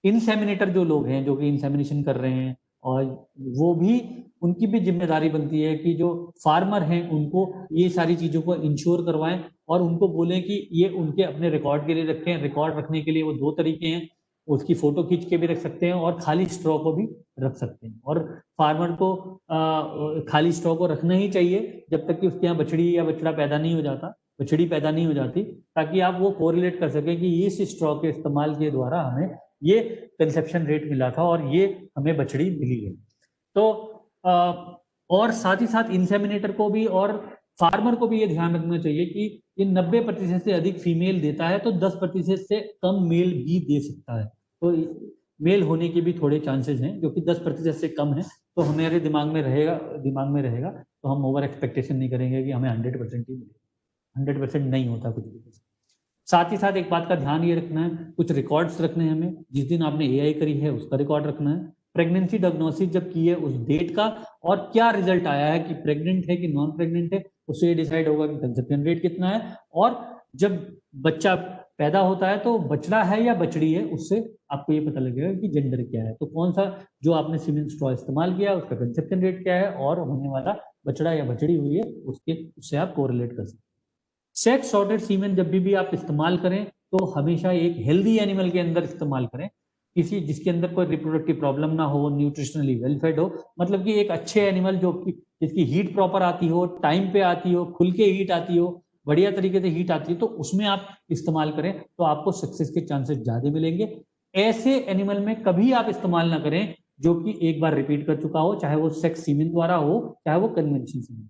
इंसेमिनेटर जो लोग हैं जो कि इंसेमिनेशन कर रहे हैं, और वो भी उनकी भी जिम्मेदारी बनती है कि जो फार्मर हैं उनको ये सारी चीजों को इंश्योर करवाएं, और उनको बोलें कि ये उनके अपने रिकॉर्ड के लिए रखें। रिकॉर्ड रखने के लिए वो 2 तरीके हैं, उसकी फोटो खींच के भी रख सकते हैं और खाली स्ट्रॉ को भी रख सकते हैं। और फार्मर को खाली स्ट्रॉ को रखना ही चाहिए जब तक कि उसके यहाँ बछड़ी या बछड़ा पैदा नहीं हो जाता, बछड़ी पैदा नहीं हो जाती, ताकि आप वो कोरिलेट कर सकें कि इस स्ट्रॉ के इस्तेमाल के द्वारा हमें ये कंसेप्शन रेट मिला था और ये हमें बछड़ी मिली है। तो और साथ ही साथ इंसेमिनेटर को भी और फार्मर को भी ये ध्यान रखना चाहिए कि ये 90% से अधिक फीमेल देता है तो 10% से कम मेल भी दे सकता है। तो मेल होने के भी थोड़े चांसेस हैं, जो कि 10% से कम है। तो हमारे दिमाग में रहेगा तो हम ओवर एक्सपेक्टेशन नहीं करेंगे कि हमें 100% ही मिलेगा। 100% नहीं होता कुछ भी। साथ ही साथ एक बात का ध्यान ये रखना है, कुछ रिकॉर्ड्स रखने हैं हमें। जिस दिन आपने एआई करी है उसका रिकॉर्ड रखना है, प्रेगनेंसी डायग्नोसिस जब की है उस डेट का, और क्या रिजल्ट आया है कि प्रेग्नेंट है कि नॉन प्रेग्नेंट है, उससे ये डिसाइड होगा कि कंसेप्शन रेट कितना है। और जब बच्चा पैदा होता है तो बछड़ा है या बछड़ी है, उससे आपको ये पता लगेगा कि जेंडर क्या है। तो कौन सा जो आपने सीमेन स्ट्रॉ इस्तेमाल किया उसका कंसेप्शन रेट क्या है, और होने वाला बछड़ा या बछड़ी हुई है उससे आप कोरिलेट कर सकते हैं। सेक्स सॉर्टेड सीमेन जब भी आप इस्तेमाल करें तो हमेशा एक हेल्दी एनिमल के अंदर इस्तेमाल करें, किसी जिसके अंदर कोई रिप्रोडक्टिव प्रॉब्लम ना हो, न्यूट्रिशनली वेल फेड हो। मतलब कि एक अच्छे एनिमल जो कि जिसकी हीट प्रॉपर आती हो, टाइम पे आती हो, खुल के हीट आती हो, बढ़िया तरीके से हीट आती है, तो उसमें आप इस्तेमाल करें तो आपको सक्सेस के चांसेस ज्यादा मिलेंगे। ऐसे एनिमल में कभी आप इस्तेमाल ना करें जो कि एक बार रिपीट कर चुका हो, चाहे वो सेक्स सीमेन द्वारा हो चाहे वो कन्वेंशन सीमेन।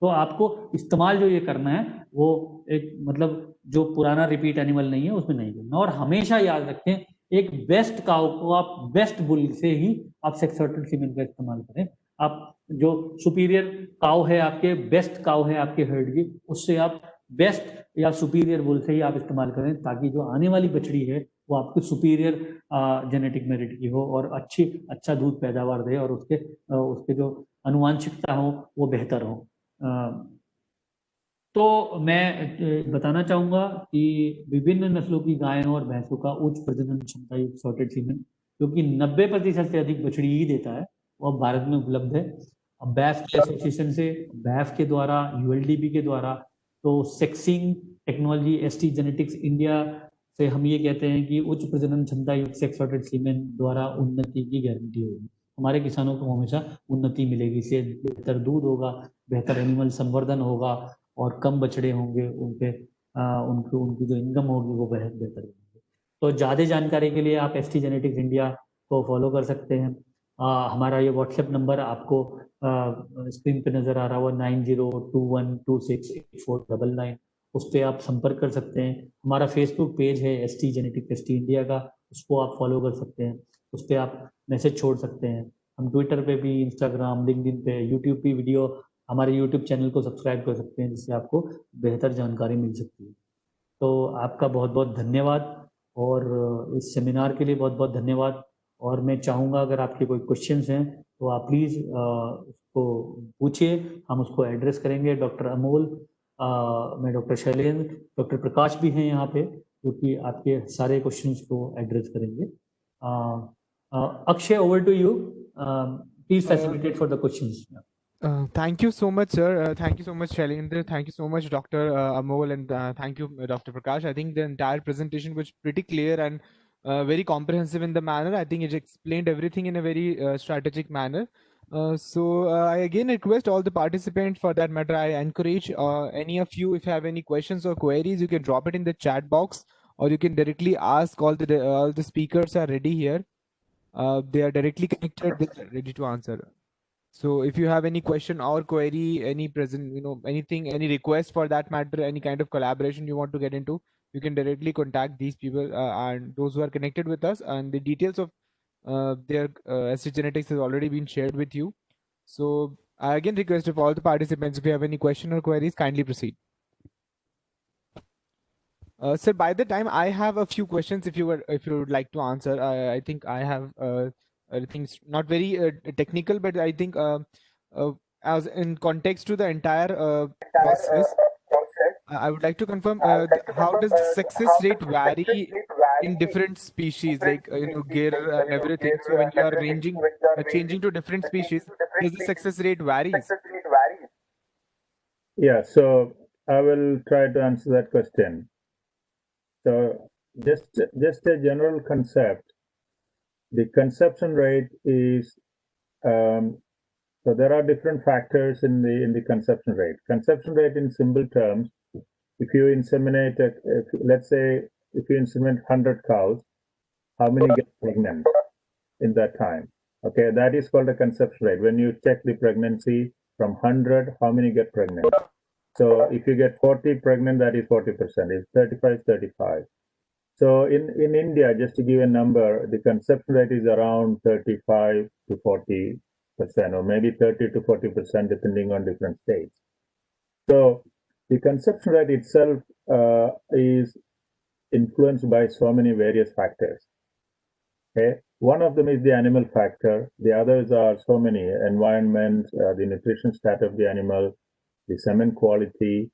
तो आपको इस्तेमाल जो ये करना है वो एक मतलब जो पुराना रिपीट एनिमल नहीं है उसमें नहीं करना। और हमेशा याद रखें, एक बेस्ट काउ को आप बेस्ट बुल से ही आप सेक्स सॉर्टेड सीमेन का इस्तेमाल करें। आप जो सुपीरियर काउ है, आपके बेस्ट काउ है आपके हर्ड की, उससे आप बेस्ट या सुपीरियर बुल से ही आप इस्तेमाल करें, ताकि जो आने वाली बछड़ी है वो आपको सुपीरियर जेनेटिक मेरिट की हो और अच्छा दूध पैदावार दे, और उसके जो अनुवांशिकता हो वो बेहतर हो। तो मैं बताना चाहूंगा कि विभिन्न नस्लों की गायों और भैंसों का उच्च प्रजनन क्षमता युक्त सॉर्टेड सीमेन, जो कि 90% से अधिक बछड़ी ही देता है, वो भारत में उपलब्ध है। अब बैफ के एसोसिएशन से, बैफ के द्वारा, ULDB के द्वारा, तो sexting technology ST genetics India से हम ये कहते हैं कि उच्च प्रजनन क्षमता युक्त सेक्स सॉर्टेड सीमेन द्वारा उन्नति की गारंटी होगी। हमारे किसानों को हमेशा उन्नति मिलेगी, इससे बेहतर दूध होगा, बेहतर एनिमल संवर्धन होगा, और कम बछड़े होंगे, उनकी जो इनकम होगी वो बेहतर होगी। तो ज़्यादा जानकारी के लिए आप ST जेनेटिक्स इंडिया को फॉलो कर सकते हैं। हमारा ये व्हाट्सएप नंबर आपको स्क्रीन पे नज़र आ रहा हुआ 9021268499, उस पर आप संपर्क कर सकते हैं। हमारा फेसबुक पेज है ST जेनेटिक टेस्टी इंडिया का, उसको आप फॉलो कर सकते हैं, उस पर आप मैसेज छोड़ सकते हैं। हम ट्विटर पे भी, इंस्टाग्राम, लिंक्डइन पे, यूट्यूब पे वीडियो, हमारे यूट्यूब चैनल को सब्सक्राइब कर सकते हैं, जिससे आपको बेहतर जानकारी मिल सकती है। तो आपका बहुत बहुत धन्यवाद, और इस सेमिनार के लिए बहुत बहुत धन्यवाद। और मैं चाहूँगा अगर आपके कोई क्वेश्चंस हैं तो आप प्लीज़ उसको पूछिए, हम उसको एड्रेस करेंगे। डॉक्टर अमोल, मैं डॉक्टर शैलेंद्र, डॉक्टर प्रकाश भी हैं यहाँ पे, जो कि आपके सारे क्वेश्चंस को एड्रेस करेंगे। Akshay, over to you, please facilitate for the questions. Thank you so much, sir. Thank you so much, Shailendra. Thank you so much, Dr. Amol, and thank you, Dr. Prakash. I think the entire presentation was pretty clear and very comprehensive in the manner. I think it explained everything in a very strategic manner. I again request all the participants, for that matter, I encourage any of you, if you have any questions or queries, you can drop it in the chat box, or you can directly ask. All the speakers are ready here. They are directly connected. They are ready to answer. So if you have any question or query, any anything, any request for that matter, any kind of collaboration you want to get into, you can directly contact these people and those who are connected with us, and the details of their SH Genetics has already been shared with you. So I again request of all the participants, if you have any question or queries, kindly proceed. Sir, by the time I have a few questions, if you would like to answer, I think I have things not very technical, but I think as in context to the entire process, I would like to confirm how does the success rate vary in different species, like gear and everything. So when you are changing to different species, does the success rate varies? Yeah, so I will try to answer that question. So just a general concept. The conception rate is so there are different factors in the conception rate. Conception rate in simple terms, if you inseminate, let's say if you inseminate 100 cows, how many get pregnant in that time? Okay, that is called a conception rate. When you check the pregnancy from 100, how many get pregnant? So if you get 40 pregnant, that is 40%. If 35, 35. So in India, just to give a number, the conception rate is around 35 to 40%, or maybe 30 to 40%, depending on different states. So the conception rate itself is influenced by so many various factors. Okay, one of them is the animal factor. The others are so many: environment, the nutrition status of the animal, the semen quality,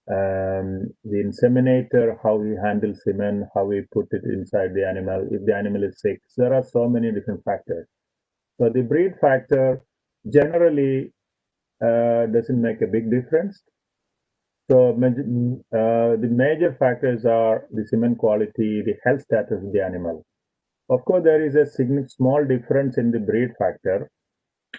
the inseminator, how we handle semen, how we put it inside the animal, if the animal is sick. So there are so many different factors. So the breed factor generally doesn't make a big difference. So the major factors are the semen quality, the health status of the animal. Of course, there is a small difference in the breed factor,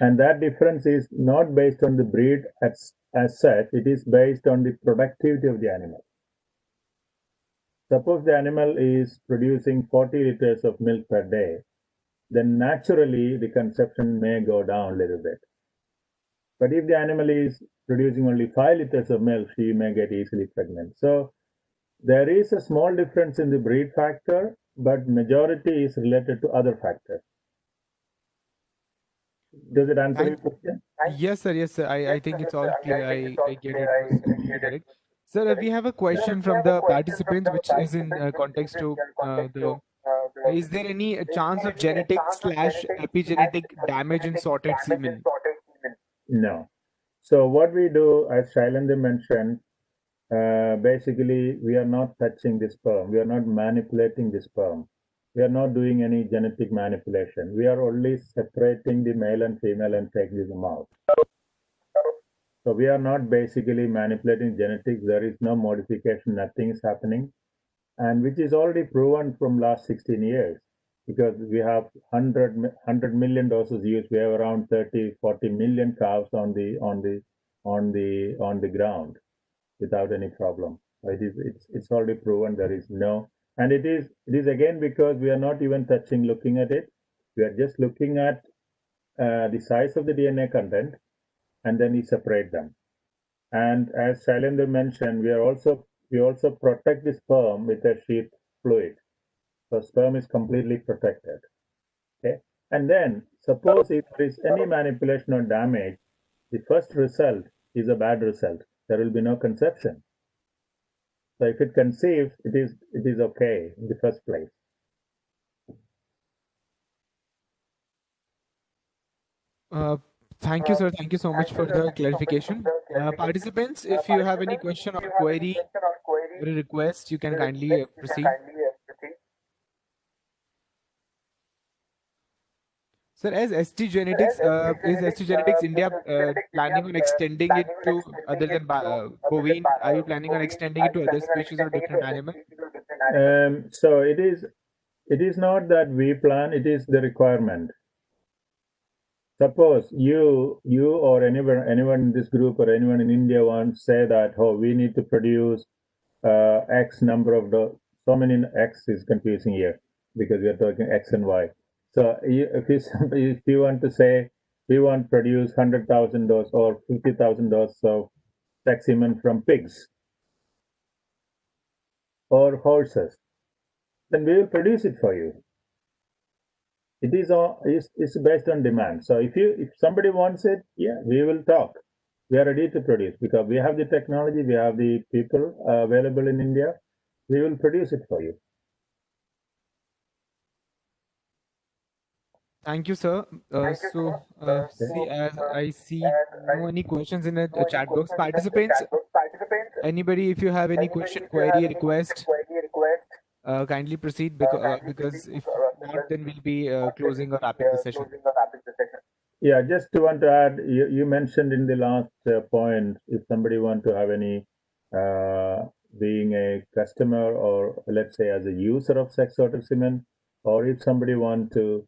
and that difference is not based on the breed as such, it is based on the productivity of the animal. Suppose the animal is producing 40 liters of milk per day, then naturally the conception may go down a little bit. But if the animal is producing only 5 liters of milk, she may get easily pregnant. So there is a small difference in the breed factor, but majority is related to other factors. Does it answer your question? Yes, sir. Yes, sir. I think it's all clear. I get it. Correct. Sir, we have a question from the participants, which is in context to is there any chance of genetic / epigenetic damage in sorted semen? No. So what we do, as Shailendra mentioned, basically we are not touching the sperm. We are not manipulating the sperm. We are not doing any genetic manipulation. We are only separating the male and female and taking them out. So we are not basically manipulating genetics. There is no modification, nothing is happening, and which is already proven from last 16 years, because we have 100 million doses used. We have around 30-40 million calves on the ground without any problem. It's already proven. There is no, and it is again because we are not even looking at it. We are just looking at the size of the DNA content, and then we separate them. And as Shailendra mentioned, we are also we also protect the sperm with a sheath fluid. So sperm is completely protected. Okay. And then suppose if there is any manipulation or damage, the first result is a bad result. There will be no conception. So if it conceives, it is okay in the first place. Thank you, sir. Thank you so much for the clarification. Participants, if you have any question or query or a request, you can kindly proceed. Sir, as ST Genetics, is ST Genetics India planning on extending it to other than bovine? Are you planning on extending it to other species or different animals? So it is not that we plan, it is the requirement. Suppose you or anyone in this group or anyone in India wants to say that, oh, we need to produce X number of so many X is confusing here because we are talking X and Y. So if you want to say we want to produce 100,000 doses or 50,000 doses of sex semen from pigs or horses, then we will produce it for you. It is based on demand. So if somebody wants it, yeah, we will talk. We are ready to produce because we have the technology, we have the people available in India. We will produce it for you. Thank you, sir. See, as I see no any questions in the chat box. Participants, anybody, if you have any question, query, request, kindly proceed because if not, then we'll be closing or wrapping the session. Yeah, just want to add, you mentioned in the last point, if somebody want to have any, being a customer or let's say as a user of sex sorted semen, or if somebody want to,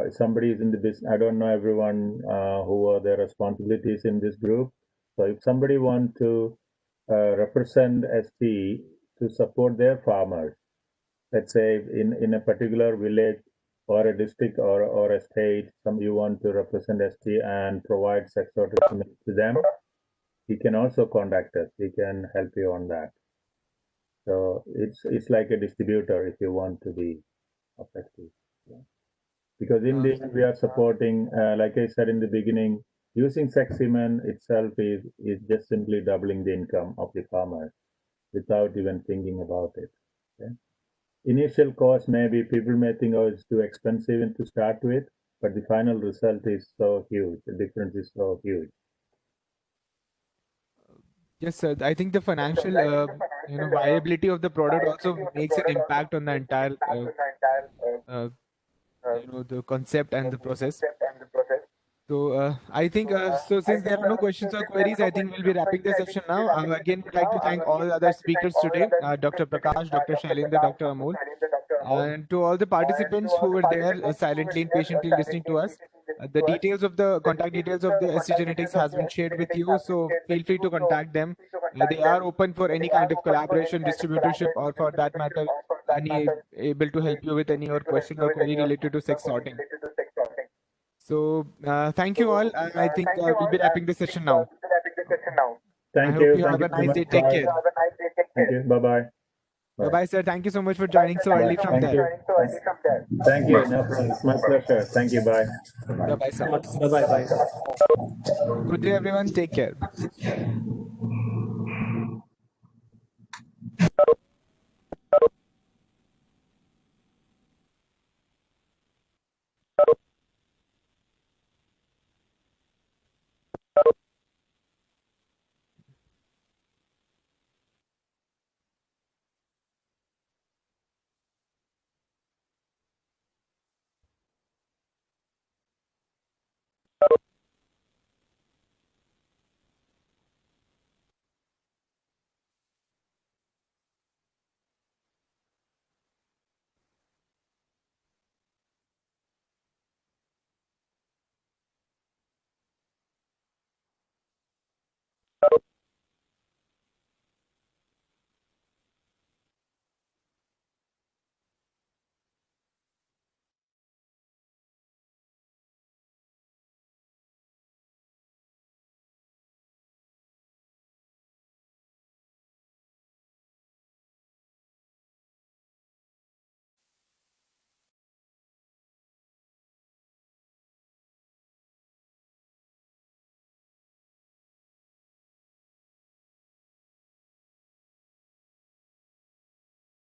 somebody is in the business, I don't know everyone who are their responsibilities in this group. So if somebody want to represent ST to support their farmers, let's say in a particular village or a district or a state, you want to represent ST and provide sex sorted semen to them, he can also contact us. We can help you on that. So it's like a distributor if you want to be effective. Yeah. Because in the end we are supporting, like I said in the beginning, using sex semen itself is just simply doubling the income of the farmer without even thinking about it. Okay? Initial cost maybe people may think, oh, it's too expensive to start with, but the final result is so huge. The difference is so huge. Yes, sir. I think the financial, viability of the product also makes an impact on the entire, the concept and the process. So I think so. Since there are no questions or queries, I think we'll be wrapping the session now. Again, would like to thank all the other speakers today, Dr. Prakash, Dr. Shailendra, Dr. Amol, and to all the participants who were there silently and patiently listening to us. The details of the contact details of the ST Genetics has been shared with you, so feel free to contact them. They are open for any kind of collaboration, distributorship, or for that matter, able to help you with any or question or query related to sex sorting. So thank you all. I think we'll be wrapping the session now. Thank I you. hope you have a nice day. Take care. Thank you. Bye-bye. Bye-bye, sir. Thank you so much for joining so early from there. Thank you. No problem. It's my pleasure. Thank you. Bye. Bye-bye, sir. Bye-bye. Good day, everyone. Take care.